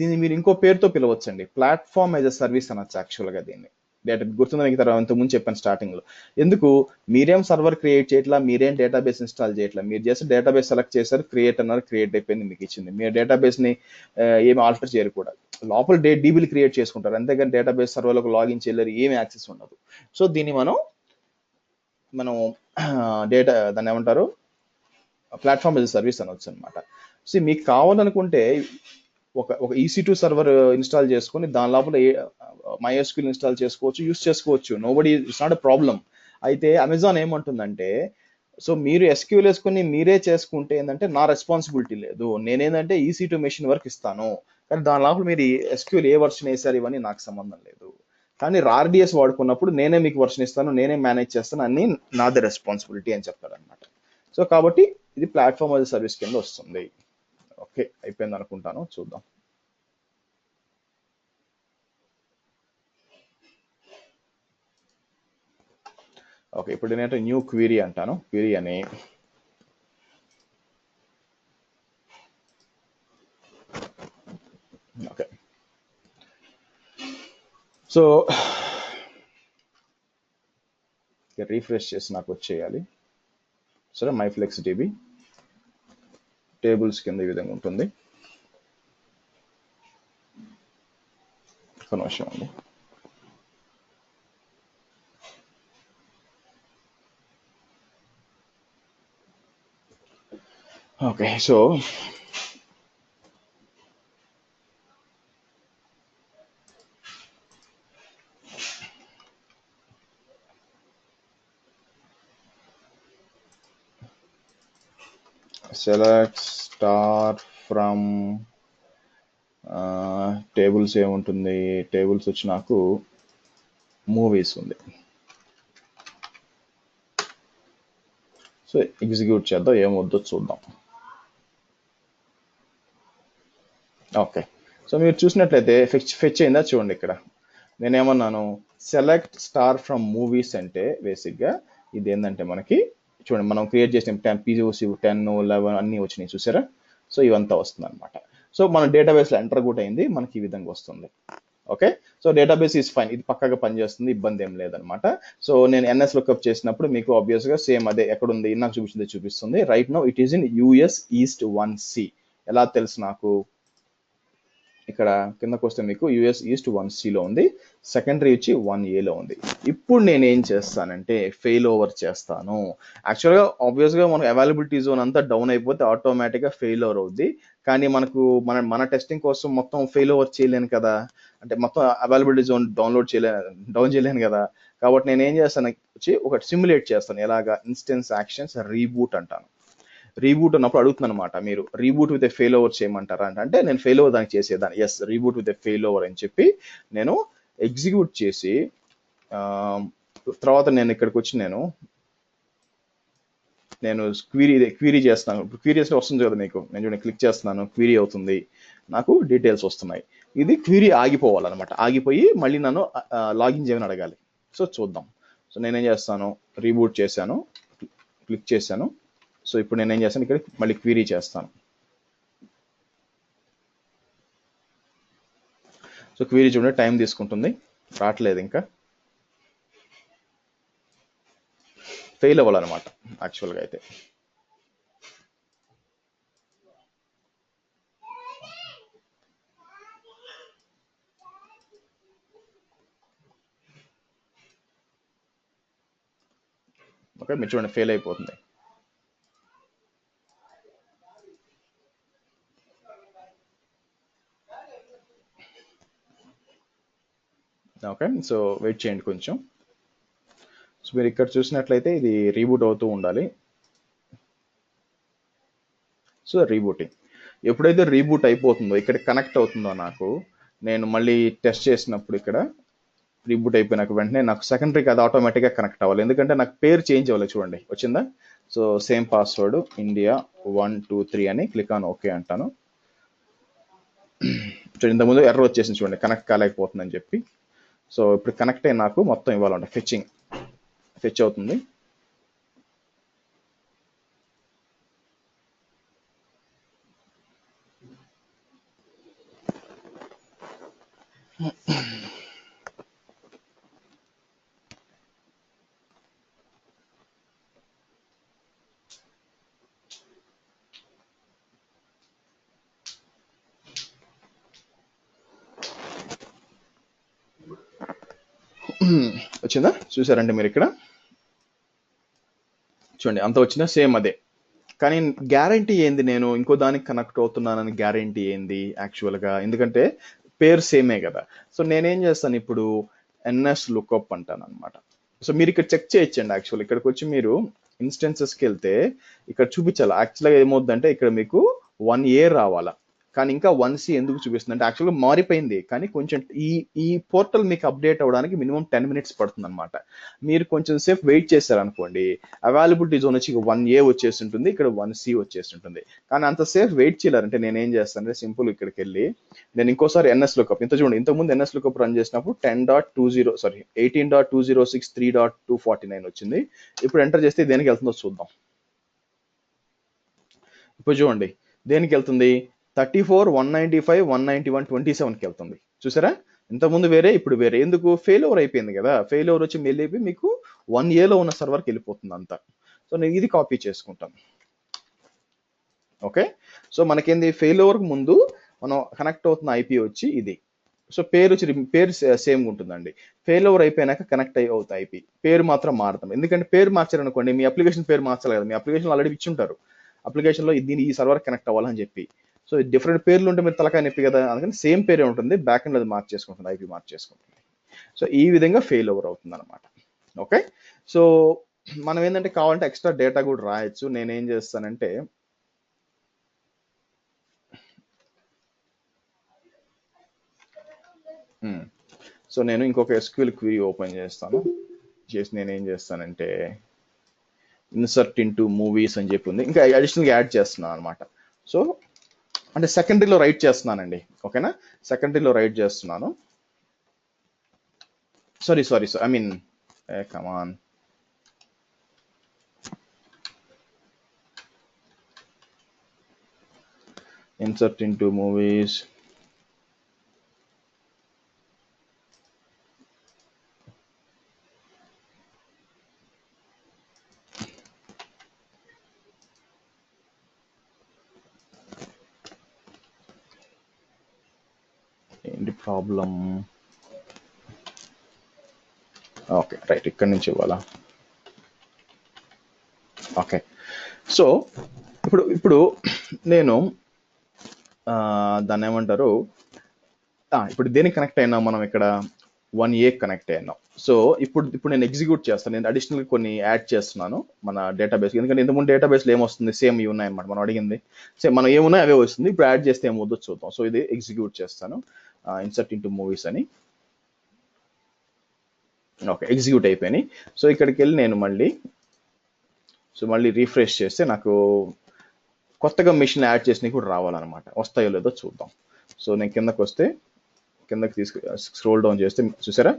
దీన్ని మీరు ఇంకో పేరుతో పిలవచ్చండి, ప్లాట్ఫామ్ యాజ్ అ సర్వీస్ అనొచ్చు యాక్చువల్గా దీన్ని. డేటా గుర్తుందా మీకు, తర్వాత ఇంతకుముందు చెప్పాను స్టార్టింగ్ లో. ఎందుకు, మీరేం సర్వర్ క్రియేట్ చేయట్లా, మీరేం డేటాబేస్ ఇన్స్టాల్ చేయట్లా, మీరు చేస్తే డేటాబేస్ సెలెక్ట్ చేశారు, క్రియేట్ అన్నారు, క్రియేట్ అయిపోయింది, మీకు ఇచ్చింది. మీరు డేటాబేస్ ని ఏమి ఆల్టర్ చేయరు కూడా, లోపల డీబీలు క్రియేట్ చేసుకుంటారు, అంతేగాని డేటాబేస్ సర్వర్లకు లాగిన్ చేయలేరు, ఏమి యాక్సెస్ ఉండదు. సో దీన్ని మనం డేటా దాన్ని ఏమంటారు, ప్లాట్ఫామ్ యాజ్ సర్వీస్ అనొచ్చు అనమాట. సో మీకు కావాలనుకుంటే ఒక EC2 సర్వర్ ఇన్స్టాల్ చేసుకొని దాని లోపల MySQL ఇన్స్టాల్ చేసుకోవచ్చు, యూస్ చేసుకోవచ్చు, nobody, it's not a problem. అయితే అమెజాన్ ఏమంటుందంటే, సో మీరు SQL వేసుకొని మీరే చేసుకుంటే ఏంటంటే నా రెస్పాన్సిబిలిటీ లేదు, నేనేంటంటే EC2 మెషిన్ వర్క్ ఇస్తాను, కానీ దాని లోపల మీరు SQL ఏ వర్షన్ వేసారు ఇవన్నీ నాకు సంబంధం లేదు, కానీ RDS వాడుకున్నప్పుడు నేనే మీకు వర్షన్ ఇస్తాను, నేనే మేనేజ్ చేస్తాను, అన్ని నాదే రెస్పాన్సిబిలిటీ అని చెప్తాడు అనమాట. సో కాబట్టి ఇది ప్లాట్ఫామ్ యాజ్ సర్వీస్ కింద వస్తుంది. ఓకే, అయిపోయింది అనుకుంటాను, చూద్దాం. ఓకే, ఇప్పుడు నేనంటే న్యూ క్వెరీ అంటాను, క్వెరీ అని. ఓకే, సో రీఫ్రెష్ చేసి నాకు వచ్చేయాలి. సరే, మైఫ్లెక్స్ డిబి టేబుల్స్ కింద ఈ విధంగా ఉంటుంది. ఒక నిమిషం అండి. Okay, so select star from tables ఏముంటుంది, టేబుల్స్ వచ్చి నాకు మూవీస్ ఉంది. సో ఎగ్జిక్యూట్ చేద్దాం, ఏమొద్దో చూద్దాం. ఓకే, సో మీరు చూసినట్లయితే ఫెచ్ అయిందా చూడండి. ఇక్కడ నేనేమన్నాను, సెలెక్ట్ స్టార్ ఫ్రమ్ మూవీస్ అంటే బేసిక్గా ఇది ఏంటంటే మనకి చూడండి, మనం క్రియేట్ చేసిన 10 POC 10 11 అన్నీ వచ్చినాయి చూసారా. సో ఇవంతా వస్తుంది అనమాట. సో మన డేటాబేస్లో ఎంటర్ కూడా అయింది, మనకి ఈ విధంగా వస్తుంది. Okay, so database is fine, ఇది పక్కగా పనిచేస్తుంది, ఇబ్బంది ఏం లేదనమాట. సో నేను ఎన్ఎస్ లుక్అప్ చేసినప్పుడు మీకు ఆబ్వియస్గా సేమ్ అదే ఎక్కడుంది నాకు చూపిస్తుంది. Right now it is in US east 1C. ఎలా తెలుసు నాకు, ఇక్కడ కిందకు వస్తే మీకు యూఎస్ ఈస్ట్ 1Cలో ఉంది, సెకండరీ వచ్చి 1Aలో ఉంది. ఇప్పుడు నేను ఏం చేస్తానంటే ఫెయిల్ ఓవర్ చేస్తాను. యాక్చువల్గా ఆబ్వియస్గా మనకు అవైలబిలిటీ జోన్ అంతా డౌన్ అయిపోతే ఆటోమేటిక్గా ఫెయిల్ ఓవర్ అవుద్ది. కానీ మనకు మన టెస్టింగ్ కోసం మొత్తం ఫెయిల్ ఓవర్ చేయలేను కదా, అంటే మొత్తం అవైలబిలిటీ జోన్ డౌన్ చేయలేను కదా. కాబట్టి నేను ఏం చేస్తాను వచ్చి ఒక సిమ్యులేట్ చేస్తాను. ఎలాగా, ఇన్స్టెన్స్ యాక్షన్స్ రీబూట్ అంటాను. రీబూట్ ఉన్నప్పుడు అడుగుతుంది అనమాట, మీరు reboot with a failover చేయమంటారా అంటే నేను ఫెయిల్ ఓవర్ దానికి చేసేదాన్ని, yes reboot with a failover అని చెప్పి నేను ఎగ్జిక్యూట్ చేసి తర్వాత నేను ఇక్కడికి వచ్చి నేను క్వీరీ చేస్తాను. ఇప్పుడు క్వీరీ చేస్తే వస్తుంది కదా మీకు, నేను చూడండి క్లిక్ చేస్తున్నాను, క్వీరీ అవుతుంది, నాకు డీటెయిల్స్ వస్తున్నాయి. ఇది క్వీరీ ఆగిపోవాలన్నమాట, ఆగిపోయి మళ్ళీ నన్ను లాగిన్ చేయమని అడగాలి. సో చూద్దాం. సో నేనేం చేస్తాను, రీబూట్ చేశాను, క్లిక్ చేశాను. సో ఇప్పుడు నేనేం చేస్తాను, ఇక్కడ మళ్ళీ క్వీరీ చేస్తాను. సో క్వీరీ చూడండి టైం తీసుకుంటుంది, రావట్లేదు, ఇంకా ఫెయిల్ అవ్వాలన్నమాట యాక్చువల్గా అయితే. ఓకే, మీరు చూడండి ఫెయిల్ అయిపోతుంది. ఓకే, సో వెయిట్ చేయండి కొంచెం. సో మీరు ఇక్కడ చూసినట్లయితే ఇది రీబూట్ అవుతూ ఉండాలి. సో రీబూటింగ్ ఎప్పుడైతే రీబూట్ అయిపోతుందో, ఇక్కడ కనెక్ట్ అవుతుందో నాకు, నేను మళ్ళీ టెస్ట్ చేసినప్పుడు ఇక్కడ రీబూట్ అయిపోయినాక వెంటనే నాకు సెకండరీకి అది ఆటోమేటిక్గా కనెక్ట్ అవ్వాలి, ఎందుకంటే నాకు పేరు చేంజ్ అవ్వాలి. చూడండి వచ్చిందా. సో సేమ్ పాస్వర్డ్ ఇండియా 123 అని క్లిక్ ఆన్ ఓకే అంటాను. ఇంతకుముందు ఎర్రర్ వచ్చేసింది చూడండి, కనెక్ట్ కాలేకపోతుందని చెప్పి. సో ఇప్పుడు కనెక్ట్ అయ్యి నాకు మొత్తం ఇవ్వాలంటే ఫెచ్ అవుతుంది. వచ్చిందా చూసారండి మీరు ఇక్కడ చూడండి, అంత వచ్చిందా, సేమ్ అదే. కానీ గ్యారంటీ ఏంది, నేను ఇంకో దానికి కనెక్ట్ అవుతున్నానని గ్యారంటీ ఏంది యాక్చువల్గా, ఎందుకంటే పేరు సేమే కదా. సో నేనేం చేస్తాను ఇప్పుడు, ఎన్ఎస్ లుక్అప్ అంటాను అనమాట. సో మీరు ఇక్కడ చెక్ చేయొచ్చండి. యాక్చువల్ ఇక్కడికి వచ్చి మీరు ఇన్స్టెన్సెస్కి వెళ్తే ఇక్కడ చూపించాలి. యాక్చువల్గా ఏమవుతుందంటే ఇక్కడ మీకు 1A రావాలా, కానీ ఇంకా 1C ఎందుకు చూపిస్తుంది అంటే యాక్చువల్గా మారిపోయింది, కానీ కొంచెం ఈ పోర్టల్ మీకు అప్డేట్ అవ్వడానికి మినిమం 10 minutes పడుతుంది అనమాట. మీరు కొంచెం సేపు వెయిట్ చేశారనుకోండి, అవైలబిలిటీ జోన్ వచ్చి 1A వచ్చేస్తుంటుంది, ఇక్కడ 1C వచ్చేస్తుంటుంది. కానీ అంత సేఫ్ వెయిట్ చేయలేరంటే నేను ఏం చేస్తానంటే సింపుల్ ఇక్కడికి వెళ్ళి నేను ఇంకోసారి ఎన్ఎస్ లుక్అప్ చూడండి, ఇంతకుముందు ఎన్ఎస్ లుక్అప్ రన్ చేసినప్పుడు 18.206.3.249 వచ్చింది. ఇప్పుడు ఎంటర్ చేస్తే దేనికి వెళ్తుందో చూద్దాం. ఇప్పుడు చూడండి దేనికి వెళ్తుంది, 34 195 191 27కి వెళ్తుంది. చూసారా, ఇంతకుముందు వేరే ఇప్పుడు వేరే, ఎందుకు, ఫెయిల్ ఓవర్ అయిపోయింది కదా. ఫెయిల్ ఓవర్ వచ్చి వెళ్ళి మీకు 1Aలో ఉన్న సర్వర్కి వెళ్ళిపోతుంది అంతా. సో నేను ఇది కాపీ చేసుకుంటాను. ఓకే, సో మనకేంది, ఫెయిల్ ఓవర్కి ముందు మనం కనెక్ట్ అవుతున్న ఐపీ వచ్చి ఇది. సో పేరు సేమ్ ఉంటుందండి. ఫెయిల్ ఓవర్ అయిపోయినాక కనెక్ట్ అవుతాయి ఐపీ, పేరు మాత్రం మారుతాం. ఎందుకంటే పేరు మార్చారనుకోండి, మీ అప్లికేషన్ పేరు మార్చాలి కదా, మీ అప్లికేషన్ ఆల్రెడీ ఇచ్చి ఉంటారు, అప్లికేషన్లో దీని ఈ సర్వర్ కనెక్ట్ అవ్వాలని చెప్పి. సో డిఫరెంట్ పేర్లు ఉంటే మీరు తలకాయ నొప్పి కదా, అందుకని సేమ్ పేరే ఉంటుంది, బ్యాక్ ఎండ్ అది మార్చేసుకుంటుంది, ఐపీ మార్చేసుకుంటుంది. సో ఈ విధంగా ఫెయిల్ ఓవర్ అవుతుంది అనమాట. ఓకే, సో మనం ఏంటంటే కావాలంటే ఎక్స్ట్రా డేటా కూడా రాయొచ్చు. నేనేం చేస్తానంటే సో నేను ఇంకొక ఎస్క్యూఎల్ క్వరీ ఓపెన్ చేస్తాను. చేసి నేను ఏం చేస్తానంటే ఇన్సర్ట్ ఇంటూ మూవీస్ అని చెప్పి ఉంది, ఇంకా అడిషనల్గా యాడ్ చేస్తున్నాను అనమాట. సో అంటే సెకండరీలో రైట్ చేస్తున్నానండి, ఓకేనా? సెకండరీలో రైట్ చేస్తున్నాను. Sorry I mean come on, insert into movies. ఏంటి ప్రాబ్లం? ఓకే రైట్, ఇక్కడి నుంచి ఇవ్వాలా? ఓకే. సో ఇప్పుడు నేను దాన్ని ఏమంటారు, ఇప్పుడు దేనికి కనెక్ట్ అయినా మనం ఇక్కడ 1A కనెక్ట్ అయినాం. సో ఇప్పుడు నేను ఎగ్జిక్యూట్ చేస్తాను. నేను అడిషనల్గా కొన్ని యాడ్ చేస్తున్నాను మన డేటాబేస్, ఎందుకంటే ఇంతకుముందు డేటాబేస్లో ఏమొస్తుంది, సేమ్ ఇవి ఉన్నాయన్నమాట మనం అడిగింది, సేమ్ మనం ఏమున్నాయి అవే వస్తుంది. ఇప్పుడు యాడ్ చేస్తే ఏమవుతుందో చూద్దాం. సో ఇది ఎగ్జిక్యూట్ చేస్తాను, ఇన్సర్ట్ ఇంటూ మూవీస్ అని. ఓకే, ఎగ్జిక్యూట్ అయిపోయినాయి. సో ఇక్కడికి వెళ్ళి నేను మళ్ళీ రీఫ్రెష్ చేస్తే నాకు కొత్తగా మిషన్ యాడ్ చేసినవి కూడా రావాలన్నమాట. వస్తాయో లేదో చూద్దాం. సో నేను కిందకి స్క్రోల్ డౌన్ చేస్తే చూసారా,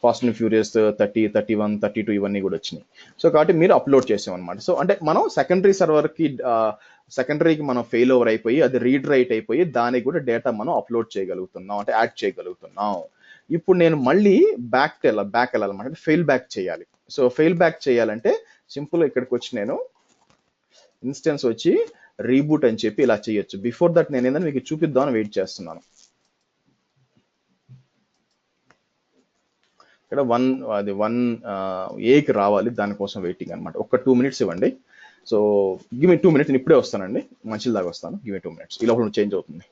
ఫాస్ట్ అండ్ ఫ్యూరియస్ 30, 31, 32 ఇవన్నీ కూడా వచ్చినాయి. సో కాబట్టి మీరు అప్లోడ్ చేసామన్నమాట. సో అంటే మనం సెకండరీకి మనం ఫెయిల్ ఓవర్ అయిపోయి అది రీడ్ రైట్ అయిపోయి దానికి కూడా డేటా మనం అప్లోడ్ చేయగలుగుతున్నాం, అంటే యాడ్ చేయగలుగుతున్నాం. ఇప్పుడు నేను మళ్ళీ బ్యాక్ వెళ్ళాలన్నమాట, అంటే ఫెయిల్ బ్యాక్ చేయాలి. సో ఫెయిల్ బ్యాక్ చేయాలంటే సింపుల్, ఇక్కడికి వచ్చి నేను ఇన్స్టెన్స్ వచ్చి రీబూట్ అని చెప్పి ఇలా చేయొచ్చు. బిఫోర్ దట్ నేను ఏంటంటే మీకు చూపిద్దామని వెయిట్ చేస్తున్నాను. ఇక్కడ 1Aకి రావాలి, దానికోసం వెయిటింగ్ అనమాట. ఒక 2 minutes ఇవ్వండి. సో గివ్ మీ 2 minutes, నేను ఇప్పుడే వస్తానండి, మంచిల దాకా వస్తాను. గివ్ మీ 2 minutes, ఈ లోపల చేంజ్ అవుతుంది.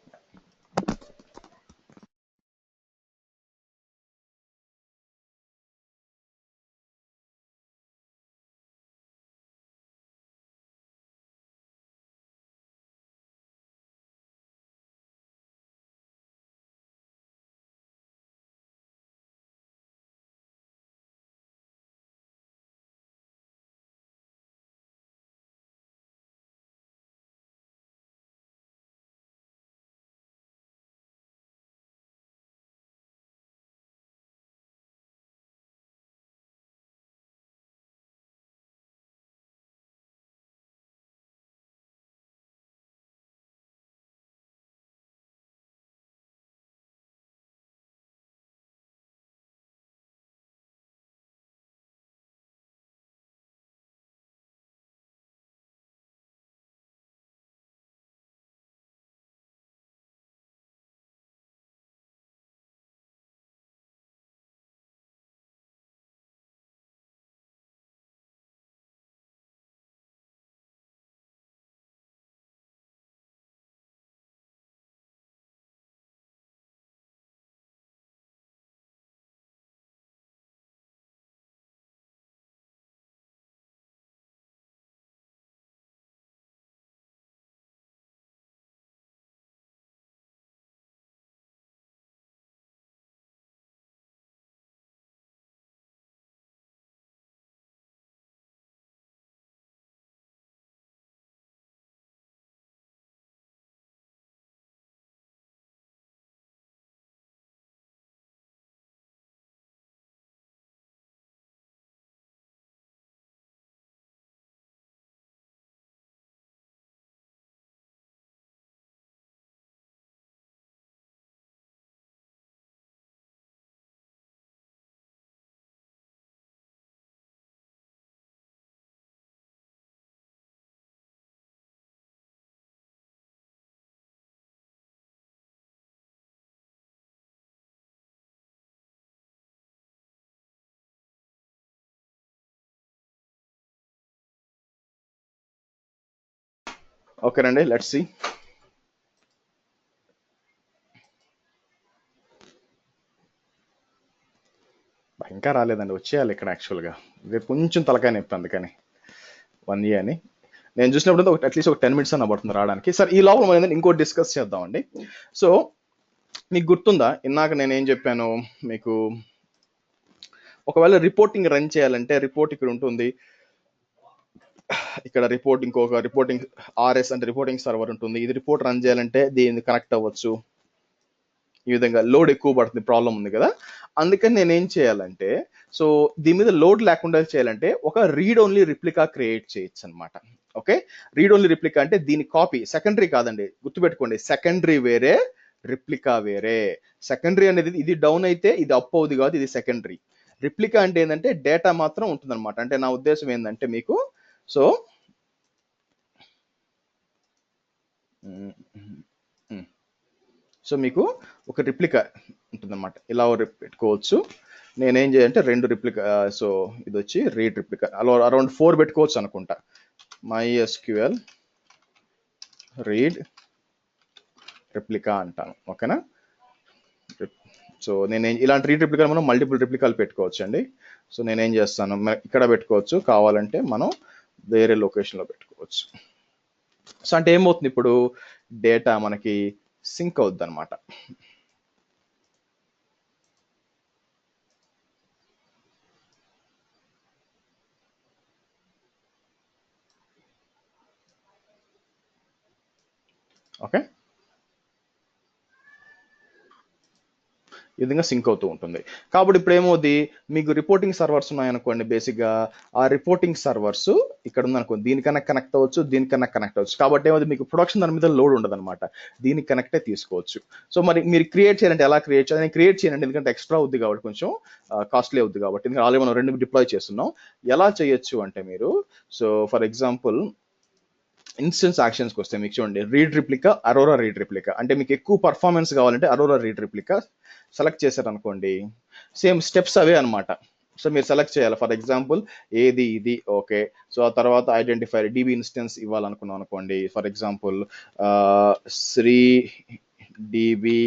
ఓకేనండి, లెట్స్ సీ. ఇంకా రాలేదండి, వచ్చేయాలి ఇక్కడ. యాక్చువల్గా రేపు కొంచెం తలకాయ నొప్పి, అందుకని 1A అని నేను చూసినప్పుడు అట్లీస్ట్ ఒక 10 minutes అన్న పడుతుంది రావడానికి. సార్ ఈ లోపల మనం ఇంకోటి డిస్కస్ చేద్దామండి. సో మీకు గుర్తుందా ఇందాక నేను ఏం చెప్పాను మీకు? ఒకవేళ రిపోర్టింగ్ రన్ చేయాలంటే రిపోర్ట్ ఇక్కడ ఉంటుంది, ఇక్కడ రిపోర్ట్ ఇంకొక రిపోర్టింగ్ ఆర్ఎస్ అంటే రిపోర్టింగ్ సర్వర్ ఉంటుంది. ఇది రిపోర్ట్ రన్ చేయాలంటే దీన్ని కనెక్ట్ అవ్వచ్చు. ఈ విధంగా లోడ్ ఎక్కువ పడుతుంది, ప్రాబ్లం ఉంది కదా. అందుకని నేను ఏం చేయాలంటే, సో దీని మీద లోడ్ లేకుండా చేయాలంటే ఒక రీడ్ ఓన్లీ రిప్లికా క్రియేట్ చేయొచ్చు అనమాట. ఓకే, రీడ్ ఓన్లీ రిప్లికా అంటే దీని కాపీ, సెకండరీ కాదండి, గుర్తుపెట్టుకోండి, సెకండరీ వేరే, రిప్లికా వేరే. సెకండరీ అనేది ఇది డౌన్ అయితే ఇది అప్ అవుతుంది కాదు, ఇది సెకండరీ. రిప్లికా అంటే ఏంటంటే డేటా మాత్రం ఉంటుంది అనమాట. అంటే నా ఉద్దేశం ఏంటంటే మీకు, సో సో మీకు ఒక రిప్లికా ఉంటుందన్నమాట, ఇలా పెట్టుకోవచ్చు. నేనేం చేయాలంటే రెండు రిప్లికా, సో ఇది వచ్చి రీడ్ రిప్లికా, అలా అరౌండ్ 4 పెట్టుకోవచ్చు అనుకుంటా. MySQL రీడ్ రిప్లికా అంటాను, ఓకేనా. సో నేను ఇలాంటి రీడ్ రిప్లికా మనం మల్టిపుల్ రిప్లికాలు పెట్టుకోవచ్చు అండి. సో నేనేం చేస్తాను, ఇక్కడ పెట్టుకోవచ్చు, కావాలంటే మనం వేరే లొకేషన్లో పెట్టుకోవచ్చు. సో అంటే ఏమవుతుంది, ఇప్పుడు డేటా మనకి సింక్ అవుద్ది అనమాట. ఓకే, ఈ విధంగా సింక్ అవుతూ ఉంటుంది. కాబట్టి ఇప్పుడు ఏమవుద్ది, మీకు రిపోర్టింగ్ సర్వర్స్ ఉన్నాయనుకోండి, బేసిక్గా ఆ రిపోర్టింగ్ సర్వర్స్ ఇక్కడ ఉందనుకోండి, దీనికన్నా కనెక్ట్ అవ్వచ్చు, దీనికన్నా కనెక్ట్ అవ్వచ్చు. కాబట్టి ఏమవుతుంది, మీకు ప్రొడక్షన్ దాని మీద లోడ్ ఉండదు అనమాట, దీనికి కనెక్టే తీసుకోవచ్చు. సో మరి మీరు క్రియేట్ చేయాలంటే ఎలా క్రియేట్ చేయాలి? నేను క్రియేట్ చేయండి, ఎందుకంటే ఎక్స్ట్రా అవుద్ది కాబట్టి, కొంచెం కాస్ట్లీ అవుద్ది కాబట్టి, ఎందుకంటే ఆల్రెడీ మనం 2 డిప్లాయ్ చేస్తున్నాం. ఎలా చేయొచ్చు అంటే మీరు, సో ఫర్ ఎగ్జాంపుల్ ఇన్స్టెన్స్ యాక్షన్స్కి వస్తే మీకు చూడండి, read replica, Aurora read replica. అంటే మీకు ఎక్కువ పర్ఫార్మెన్స్ కావాలంటే అరోరా రీడ్ రిప్లికా సెలెక్ట్ చేశారనుకోండి, సేమ్ స్టెప్స్ అవే అనమాట. సో మీరు సెలెక్ట్ చేయాలి, ఫర్ ఎగ్జాంపుల్ ఏది ఇది, ఓకే. సో ఆ తర్వాత ఐడెంటిఫైర్ డిబి ఇన్స్టెన్స్ ఇవ్వాలనుకున్నాం అనుకోండి, for example Sri DB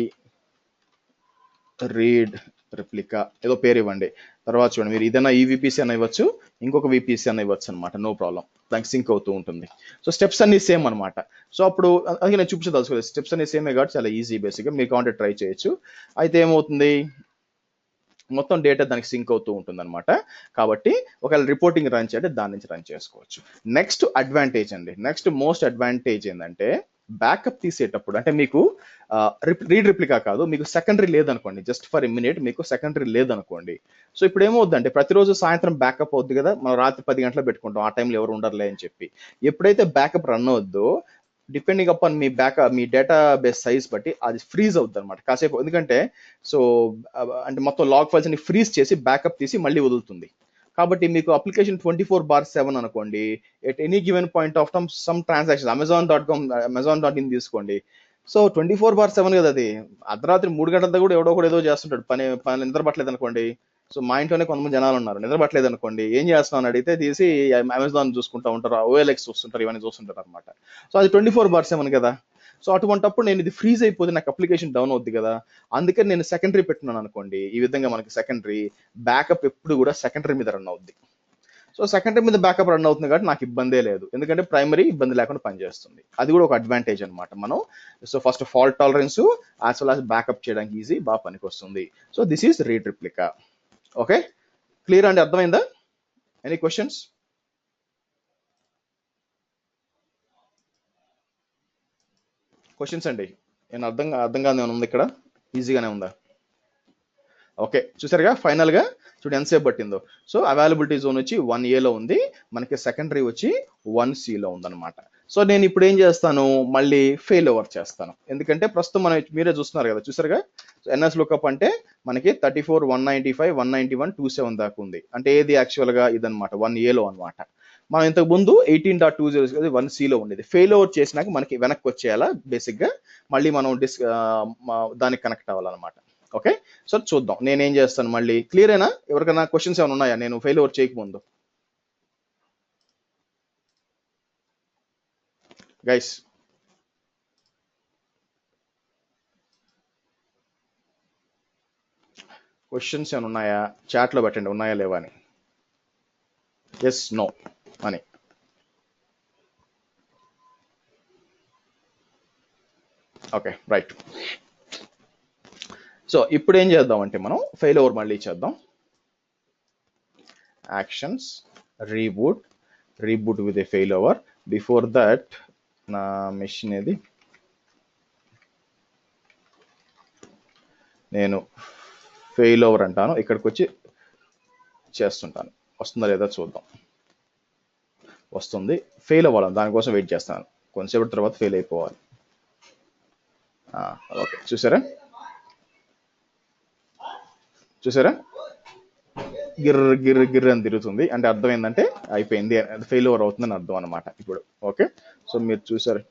read replica ఏదో పేరు ఇవ్వండి. తర్వాత చూడండి, మీరు ఏదైనా ఈ విపిసి అని ఇవ్వచ్చు, ఇంకొక విపిసి అని ఇవ్వచ్చు అనమాట, నో ప్రాబ్లం, దానికి సింక్ అవుతూ ఉంటుంది. సో స్టెప్స్ అన్ని సేమ్ అనమాట. సో అప్పుడు అందుకే నేను చూపించదలుచుకోలేదు, స్టెప్స్ అన్ని సేమే కాబట్టి చాలా ఈజీ, బేసిక్గా మీరు కావాలంటే ట్రై చేయొచ్చు. అయితే ఏమవుతుంది, మొత్తం డేటా దానికి సింక్ అవుతూ ఉంటుంది అనమాట. కాబట్టి ఒకవేళ రిపోర్టింగ్ రన్ చేయాలంటే దాని నుంచి రన్ చేసుకోవచ్చు. నెక్స్ట్ అడ్వాంటేజ్ అండి, నెక్స్ట్ మోస్ట్ అడ్వాంటేజ్ ఏంటంటే, బ్యాకప్ తీసేటప్పుడు అంటే మీకు రీడ్ రిప్లికా కాదు, మీకు సెకండరీ లేదనుకోండి, జస్ట్ ఫర్ ఎ మినిట్ మీకు సెకండరీ లేదనుకోండి. సో ఇప్పుడు ఏమవుద్దంటే, ప్రతిరోజు సాయంత్రం బ్యాకప్ అవుద్ది కదా, మనం రాత్రి 10 గంటలకు పెట్టుకుంటాం, ఆ టైంలో ఎవరు ఉండరులే అని చెప్పి. ఎప్పుడైతే backup run అవుద్దో, depending upon me మీ డేటా బేస్ సైజ్ బట్టి అది ఫ్రీజ్ అవుతుంది అనమాట కాసేపు. ఎందుకంటే సో అంటే మొత్తం లాగ్ ఫైల్స్ ని ఫ్రీజ్ చేసి బ్యాకప్ తీసి మళ్ళీ వదులుతుంది. కాబట్టి మీకు అప్లికేషన్ 24/7 అనుకోండి, at any given point of time some transaction, Amazon.com, Amazon.in తీసుకోండి. సో 24/7 కదా అది, అర్ధరాత్రి 3 గంటలతో కూడా ఎవడో కూడా ఏదో చేస్తుంటాడు, పని నిద్ర పట్టలేదు అనుకోండి. సో మా ఇంట్లోనే కొంతమంది జనాలు ఉన్నారు, నిద్ర పట్టలేదు అనుకోండి, ఏం చేస్తాం అని అడిగితే తీసి అమెజాన్ చూసుకుంటూ ఉంటారు, OLX చూస్తుంటారు, ఇవన్నీ చూస్తుంటారు అనమాట. సో అది 24/7 కదా. సో అటువంటప్పుడు నేను ఇది ఫ్రీజ్ అయిపోతే నాకు అప్లికేషన్ డౌన్ అవుద్ది కదా. అందుకని నేను సెకండరీ పెట్టున్నాను అనుకోండి, ఈ విధంగా మనకి సెకండరీ బ్యాకప్ ఎప్పుడు కూడా సెకండరీ మీద రన్ అవుద్ది. సో సెకండరీ మీద బ్యాకప్ రన్ అవుతుంది కాబట్టి నాకు ఇబ్బందే లేదు, ఎందుకంటే ప్రైమరీ ఇబ్బంది లేకుండా పనిచేస్తుంది. అది కూడా ఒక అడ్వాంటేజ్ అనమాట మనం. So first fault tolerance as well as backup చేయడానికి ఈజీ, బాగా పనికి వస్తుంది. So this is read replica. Okay, clear అండి, అర్థమైందా? Any questions? క్వశ్చన్స్ అండి, నేను అర్థంగానే ఉంది, ఇక్కడ ఈజీగానే ఉందా? ఓకే, చూసారుగా ఫైనల్ గా చూడండి ఎంతసేపు పట్టిందో. సో అవైలబిలిటీ జోన్ వచ్చి 1A ఉంది, మనకి సెకండరీ వచ్చి 1Cలో ఉందన్నమాట. సో నేను ఇప్పుడు ఏం చేస్తాను, మళ్ళీ ఫెయిల్ ఓవర్ చేస్తాను, ఎందుకంటే ప్రస్తుతం మనం మీరే చూస్తున్నారు కదా, చూసారుగా. ఎన్ఎస్ లుకప్ అంటే మనకి 34, 195, 191, 27 దాకా ఉంది. అంటే ఏది యాక్చువల్ గా ఇదనమాట, 1Aలో అనమాట. మనం ఇంతకు ముందు 18.20 1Cలో ఉండేది. ఫెయిల్ ఓవర్ చేసినాక మనకి వెనక్కి వచ్చేయాలా బేసిక్ గా, మళ్ళీ మనం దానికి కనెక్ట్ అవ్వాలన్నమాట. ఓకే, సో చూద్దాం నేనేం చేస్తాను, మళ్ళీ క్లియర్ అయినా? ఎవరికైనా క్వశ్చన్స్ ఏమైనా ఉన్నాయా నేను ఫెయిల్ ఓవర్ చేయకముందు? గైస్ క్వశ్చన్స్ ఏమైనా ఉన్నాయా, చాట్లో పెట్టండి, ఉన్నాయా లేవా అని, ఎస్ నో అని. Okay right. సో ఇప్పుడు ఏం చేద్దాం అంటే మనం ఫెయిల్ ఓవర్ మళ్ళీ చేద్దాం. Actions, reboot with a fail over. Before that నా మెషిన్ ఏది, నేను ఫెయిల్ ఓవర్ అంటాను, ఇక్కడికి వచ్చి చేస్తుంటాను. వస్తుందా లేదా చూద్దాం. వస్తుంది. ఫెయిల్ అవ్వాలి, దానికోసం వెయిట్ చేస్తాను. కొంతసేపటి తర్వాత ఫెయిల్ అయిపోవాలి. ఓకే, చూసారా గిర్ర అని తిరుగుతుంది. అంటే అర్థం ఏంటంటే అయిపోయింది, ఫెయిల్ ఓవర్ అవుతుందని అర్థం అనమాట ఇప్పుడు. ఓకే, సో మీరు చూసారు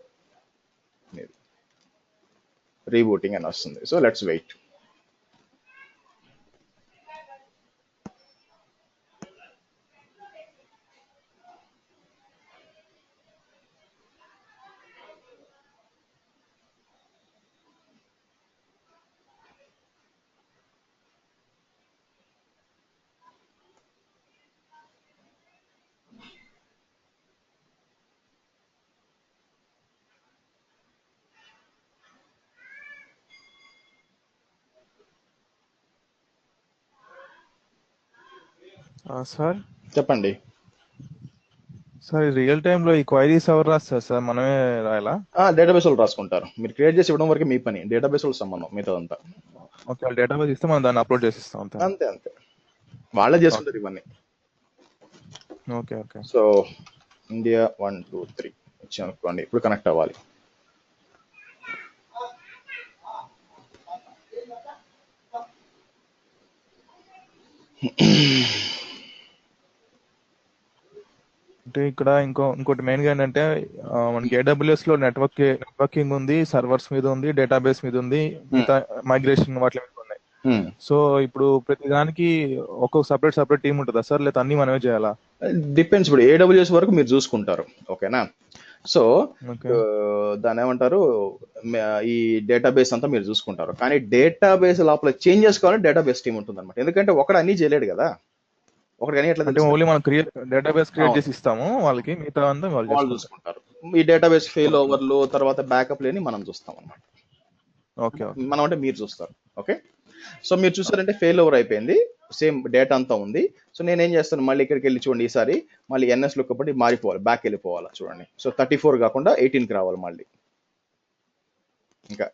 రీబూటింగ్ అని వస్తుంది. So let's wait.
సార్
చెప్పండి.
సార్ రియల్ టైంలో ఈ క్వైరీస్ ఎవరు రాస్తారు సార్, మనమే రాయాలా?
డేటాబేస్ వాళ్ళు రాసుకుంటారు. మీరు క్రియేట్ చేసి ఇవ్వడం వరకు మీ పని, డేటాబేస్ వాళ్ళు సంబంధం మిగతాదంతా.
ఓకే, వాళ్ళు డేటాబేస్ ఇస్తే మనం దాన్ని అప్లోడ్ చేసిస్తాం అంతే.
అంతే వాళ్ళే చేసుకుంటారు ఇవన్నీ.
Okay okay.
సో ఇండియా 1 2 3 వచ్చి అనుకోండి, ఇప్పుడు కనెక్ట్ అవ్వాలి.
అంటే ఇక్కడ ఇంకోటి మెయిన్ గా ఏంటంటే మనకి AWS లో నెట్వర్కింగ్ ఉంది, సర్వర్స్ మీద ఉంది, డేటాబేస్ మీద ఉంది, మిగతా మైగ్రేషన్ వాటి మీద ఉన్నాయి. సో ఇప్పుడు ప్రతి దానికి ఒక్కొక్క సపరేట్ టీం ఉంటుందా సార్, లేదా అన్ని మనమే చేయాలా?
డిపెండ్స్. ఇప్పుడు AWS వరకు మీరు చూసుకుంటారు, ఓకేనా. సో దాని ఏమంటారు, ఈ డేటాబేస్ అంతా మీరు చూసుకుంటారు. కానీ డేటాబేస్ లోపల చేంజెస్ కావాలంటే డేటాబేస్ టీం ఉంటుంది అనమాట. ఎందుకంటే ఒకడు అన్ని చేయలేడు కదా, ఒకటి కానీ ఎట్లా
అంటే ఓన్లీ మనం డేటాబేస్ క్రియేట్ చేసి ఇస్తాము వాళ్ళకి, మిగతా అంతా వాళ్ళు
చూసుకుంటారు. ఈ డేటాబేస్ ఫెయిల్ ఓవర్లు తర్వాత బ్యాకప్ లేని మనం చూస్తాం అనమాట.
ఓకే,
మనం అంటే మీరు చూస్తారు. ఓకే, సో మీరు చూసారంటే ఫెయిల్ ఓవర్ అయిపోయింది, సేమ్ డేటా అంతా ఉంది. సో నేనేం చేస్తాను, మళ్ళీ ఇక్కడికి వెళ్ళి చూడండి, ఈసారి మళ్ళీ NS లుక్ అప్పటి మారిపోవాలి, బ్యాక్ వెళ్ళిపోవాలి. చూడండి, సో 34 కాకుండా 18కి రావాలి మళ్ళీ. ఇంకా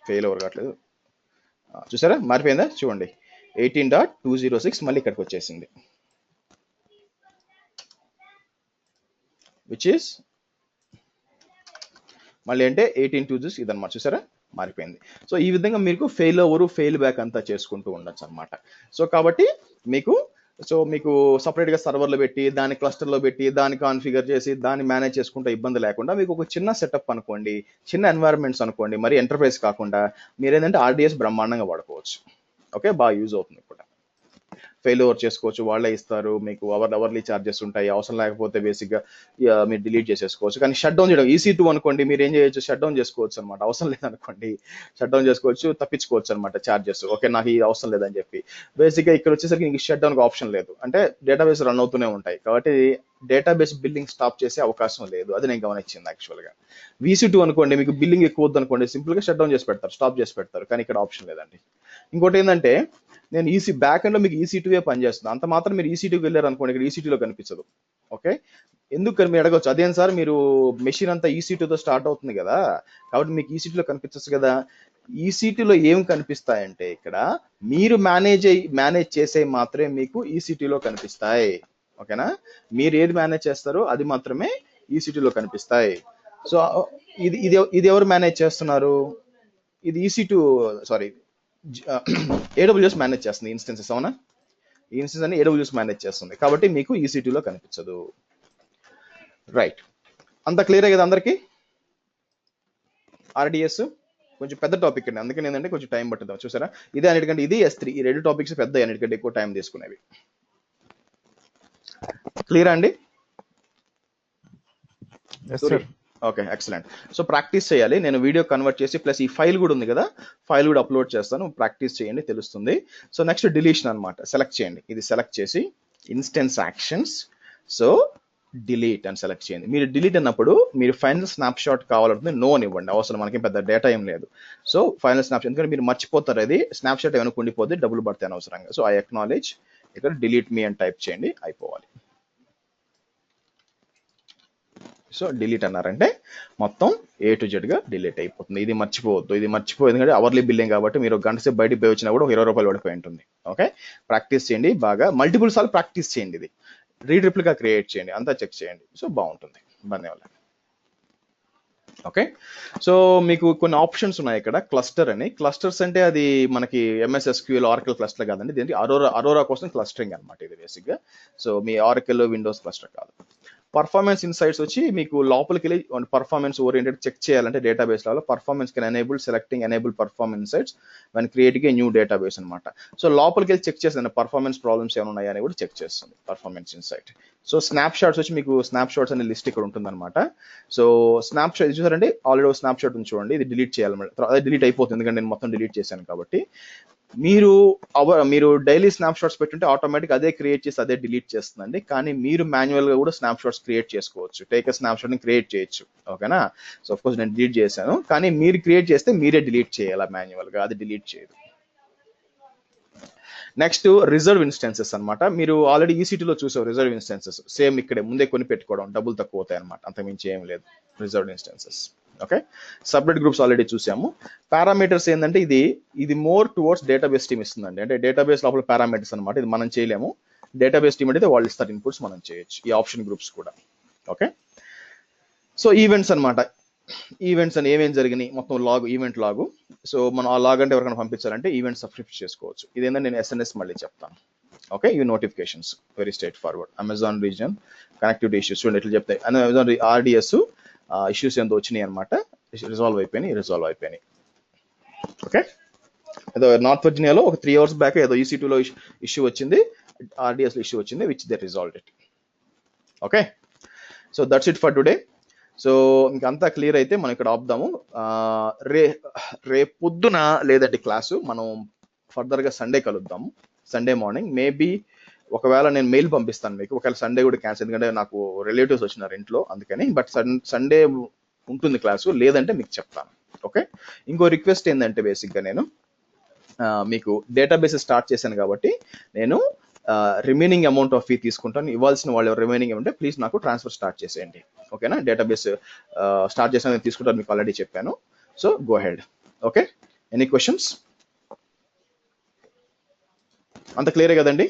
ఫెయిల్ ఓవర్ కావట్లేదు, చూసారా మారిపోయిందా? చూడండి 18.206 మళ్ళీ ఇక్కడికి వచ్చేసింది, విచ్ ఈస్ మళ్ళీ అంటే 18.2 ఇదన్నమాట. చూసారా మారిపోయింది. సో ఈ విధంగా మీకు ఫెయిల్ ఓవర్ ఫెయిల్ బ్యాక్ అంతా చేసుకుంటూ ఉండొచ్చు అనమాట. సో కాబట్టి మీకు సపరేట్గా సర్వర్లో పెట్టి దాన్ని క్లస్టర్లో పెట్టి దాన్ని కాన్ఫిగర్ చేసి దాన్ని మేనేజ్ చేసుకుంటే ఇబ్బంది లేకుండా మీకు ఒక చిన్న సెటప్ అనుకోండి, చిన్న ఎన్వైరన్మెంట్స్ అనుకోండి, మరి ఎంటర్ప్రైజ్ కాకుండా మీరు ఏంటంటే RDS బ్రహ్మాండంగా వాడుకోవచ్చు. ఓకే, బాగా యూజ్ అవుతుంది ఇప్పుడు. ఫెయిల్ ఓవర్ చేసుకోవచ్చు, వాళ్ళే ఇస్తారు మీకు, అవర్లీ ఛార్జెస్ ఉంటాయి. అవసరం లేకపోతే బేసిక్గా మీరు డిలీట్ చేసేసుకోవచ్చు. కానీ షట్ డౌన్ చేయడం EC2 అనుకోండి, మీరు ఏం చేయొచ్చు, షట్ డౌన్ చేసుకోవచ్చు అనమాట. అవసరం లేదనుకోండి షట్ డౌన్ చేసుకోవచ్చు, తప్పించుకోవచ్చు అనమాట ఛార్జెస్. ఓకే, నాకు ఇది అవసరం లేదని చెప్పి. బేసిక్గా ఇక్కడ వచ్చేసరికి ఇంక షట్ డౌన్కి ఆప్షన్ లేదు, అంటే డేటాబేస్ రన్ అవుతూనే ఉంటాయి కాబట్టి డేటాబేస్ బిల్లింగ్ స్టాప్ చేసే అవకాశం లేదు. అది నేను గమనించింది యాక్చువల్గా. VC2 అనుకోండి, మీకు బిల్లింగ్ ఎక్కువ వద్దు అనుకోండి, సింపుల్గా షట్ డౌన్ చేసి పెడతారు, స్టాప్ చేసి పెడతారు. కానీ ఇక్కడ ఆప్షన్ లేదండి. ఇంకోటి ఏంటంటే, నేను బ్యాక్ ఎండ్ లో మీకు EC2 పనిచేస్తుంది, అంత మాత్రం మీరు EC2కి వెళ్ళారు అనుకోండి, ఇక్కడ EC2లో కనిపించదు. ఓకే, ఎందుకు మీరు అడగవచ్చు, అదేం సార్ మీరు మెషిన్ అంతా EC2తో స్టార్ట్ అవుతుంది కదా, కాబట్టి మీకు EC2లో కనిపించచ్చు కదా. EC2లో ఏం కనిపిస్తాయంటే, ఇక్కడ మీరు మేనేజ్ చేసే మాత్రమే మీకు EC2లో కనిపిస్తాయి. ఓకేనా, మీరు ఏది మేనేజ్ చేస్తారో అది మాత్రమే EC2లో కనిపిస్తాయి. సో ఇది ఎవరు మేనేజ్ చేస్తున్నారు, ఇది EC2 సారీ AWS మేనేజ్ చేస్తుంది ఇన్స్టెన్సెస్. అవునా, ఈ ఇన్స్టెన్స్ అని AWS మేనేజ్ చేస్తుంది కాబట్టి మీకు EC2లో కనిపించదు. రైట్, అంత క్లియర్ కదా అందరికి? RDS కొంచెం పెద్ద టాపిక్ అండి, అందుకని ఏంటంటే కొంచెం టైం పట్టుద్దాం. చూసారా, ఇదే అన్నిటికంటే ఇది S3, ఈ రెండు టాపిక్స్ పెద్ద, అన్నిటికంటే ఎక్కువ టైం తీసుకునేవి. క్లియర్ అండి? Okay, excellent. సో ప్రాక్టీస్ చేయాలి, నేను వీడియో కన్వర్ట్ చేసి ప్లస్ ఈ ఫైల్ కూడా ఉంది కదా, ఫైల్ కూడా అప్లోడ్ చేస్తాను, ప్రాక్టీస్ చేయండి, తెలుస్తుంది. సో నెక్స్ట్ డిలీషన్ అనమాట. సెలెక్ట్ చేయండి, ఇది సెలెక్ట్ చేసి ఇన్స్టెన్స్ యాక్షన్స్. సో డిలీట్ అని సెలెక్ట్ చేయండి. మీరు డిలీట్ అన్నప్పుడు మీరు ఫైనల్ స్నాప్ షాట్ కావాలంటే నో అని ఇవ్వండి, అవసరం మనకి పెద్ద డేటా ఏం లేదు. సో ఫైనల్ స్నాప్ షాట్, ఎందుకంటే మీరు మర్చిపోతారు, అది స్నాప్ షాట్ ఏమైనా ఉండిపోతే డబ్బులు పడతాయి అనవసరంగా. సో ఐ అక్నాలెడ్జ్, ఇక్కడ డిలీట్ మీ అని టైప్ చేయండి, అయిపోవాలి. సో డిలీట్ అన్నారంటే మొత్తం A to Z గా డిలీట్ అయిపోతుంది. ఇది మర్చిపోవద్దు, ఇది మర్చిపోయింది ఎందుకంటే అవర్లీ బిల్లింగ్ కాబట్టి మీరు గంట సేపు బయటికి పోయి వచ్చినా కూడా ఒక 20 రూపాయలు పడిపోయి ఉంటుంది. ఓకే, ప్రాక్టీస్ చేయండి బాగా, మల్టిపుల్ సార్లు ప్రాక్టీస్ చేయండి, ఇది రీట్రిప్లుగా క్రియేట్ చేయండి, అంతా చెక్ చేయండి. సో బాగుంటుంది. ధన్యవాదాలు. ఓకే, సో మీకు కొన్ని ఆప్షన్స్ ఉన్నాయి ఇక్కడ. క్లస్టర్ అని, క్లస్టర్స్ అంటే అది మనకి MS SQL ఆరకిల్ క్లస్టర్ కాదండి, దీనికి అరోరా కోసం క్లస్టరింగ్ అనమాట ఇది బేసిక్గా. సో మీ ఆరకిల్ విండోస్ క్లస్టర్ కాదు. పర్ఫార్మెన్స్ ఇన్సైట్స్ వచ్చి మీకు లోపలికి వెళ్ళి పర్ఫార్మెన్స్ ఓరియంటెడ్ చెక్ చేయాలంటే డేటాబేస్ లో performance can enable selecting enable performance insights when creating a new database అనమాట. సో లోపలికి వెళ్ళి చెక్ చేస్తుంది పర్ఫార్మెన్స్ ప్రాబ్లమ్స్ ఏమైనా ఉన్నాయని కూడా చెక్ చేస్తుంది performance insight. So snap shots వచ్చి మీకు స్నాప్ షాట్స్ అనే లిస్ట్ ఇక్కడ ఉంటుంది అనమాట. సో స్నాప్ షాట్ చూసారంటే ఆల్రెడీ స్నాప్ షాట్ ఉంది చూడండి, ఇది డిలీట్ చేయాలన్నమాట. అదే డిలీట్ అయిపోతుంది ఎందుకంటే నేను మొత్తం డిలీట్ చేశాను కాబట్టి. మీరు డైలీ స్నాప్ షాట్స్ పెట్టుంటే ఆటోమేటిక్ అదే క్రియేట్ చేసి అదే డిలీట్ చేస్తుందండి. కానీ మీరు మాన్యువల్ గా కూడా స్నాప్ షాట్స్ క్రియేట్ చేసుకోవచ్చు, టేక్ స్నాప్ షాట్ ని క్రియేట్ చేయొచ్చు. ఓకేనా, సో ఆఫ్ కోర్స్ నేను డిలీట్ చేశాను, కానీ మీరు క్రియేట్ చేస్తే మీరే డిలీట్ చేయాలి మాన్యువల్ గా, అది డిలీట్ చేయదు. నెక్స్ట్ రిజర్వ్ ఇన్స్టెన్సెస్ అనమాట. మీరు ఆల్రెడీ ఈసీటీలో చూసావు రిజర్వ్ ఇన్స్టెన్సెస్, సేమ్ ఇక్కడే ముందే కొని పెట్టుకోవడం, డబ్బులు తక్కువ అవుతాయి అనమాట, అంతకుమించి ఏం లేదు reserve instances. Okay, separate groups already చూసాము. పారామీటర్స్ ఏంటంటే ఇది మోర్ టువర్డ్స్ డేటాబేస్ టీమ్ ఇస్తుందండి, అంటే డేటాబేస్ లోపల పారామీటర్స్ అనమాట, ఇది మనం చేయలేము. డేటాబేస్ టీమ్ అయితే వాళ్ళు ఇస్తారు ఇన్పుట్స్, మనం చేయొచ్చు ఈ ఆప్షన్ గ్రూప్స్ కూడా. ఓకే, సో ఈవెంట్స్ అనమాట. ఈవెంట్స్ అని ఏమేమి జరిగినాయి మొత్తం లాగ్, ఈవెంట్ లాగు. సో మనం ఆ లాగ్ అంటే ఎవరికైనా పంపించాలంటే ఈవెంట్ సబ్స్క్రిప్ట్ చేసుకోవచ్చు. ఇదేంటంటే నేను SNS మళ్ళీ చెప్తాను. ఓకే, ఇవి notifications, very straight forward. Amazon reason connectivity issues చూడండి ఎట్లా చెప్తాయి. అమెజాన్ RDS ఇష్యూస్ ఏందో వచ్చినాయి అనమాట, రిజాల్వ్ అయిపోయినాయి. ఓకే, ఏదో నార్త్ వర్జీనియాలో ఒక 3 hours బ్యాక్ ఏదో EC2లో ఇష్యూ వచ్చింది, RDS లో ఇష్యూ వచ్చింది, which they resolved it. Okay, so that's it for today. సో ఇంకంతా క్లియర్ అయితే మనం ఇక్కడ ఆపుదాము. రేపు పొద్దున లేదంటే క్లాసు మనం ఫర్దర్గా సండే కలుద్దాము, సండే మార్నింగ్. మేబీ ఒకవేళ నేను మెయిల్ పంపిస్తాను మీకు, ఒకవేళ సండే కూడా క్యాన్సిల్, ఎందుకంటే నాకు రిలేటివ్స్ వచ్చినారు ఇంట్లో అందుకని. బట్ సండే ఉంటుంది క్లాసు, లేదంటే మీకు చెప్తాను. ఓకే, ఇంకో రిక్వెస్ట్ ఏంటంటే బేసిక్గా నేను మీకు డేటాబేస్ స్టార్ట్ చేశాను కాబట్టి నేను రిమైనింగ్ అమౌంట్ ఆఫ్ ఫీ తీసుకుంటాను. ఇవ్వాల్సిన వాళ్ళు రిమైనింగ్ ఉంటే ప్లీజ్ నాకు ట్రాన్స్ఫర్ స్టార్ట్ చేసేయండి. ఓకేనా, డేటాబేస్ స్టార్ట్ చేసిన నేను తీసుకుంటాను, మీకు ఆల్రెడీ చెప్పాను. So go head. Okay, any questions? అంత క్లియరే కదండి?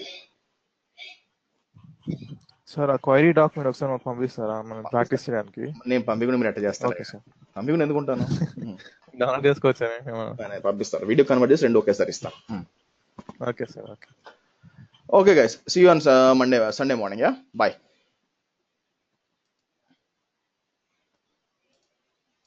సార్ ఆ క్వైరీ డాక్యుమెంట్ ఒకసారి మాకు పంపిస్తారా మనం ప్రాక్టీస్ చేయడానికి?
నేను పంపించకుండా మీరు ఎట్లా చేస్తారు?
ఓకే సార్,
పంపించకుండా ఎందుకుంటాను,
డౌన్లోడ్ చేసుకోవచ్చా?
పంపిస్తారు, వీడియో కన్వర్ట్ చేసి 2 ఒకేసారి ఇస్తాను.
Okay sir, okay.
Okay guys, see you on Sunday morning. Yeah, bye.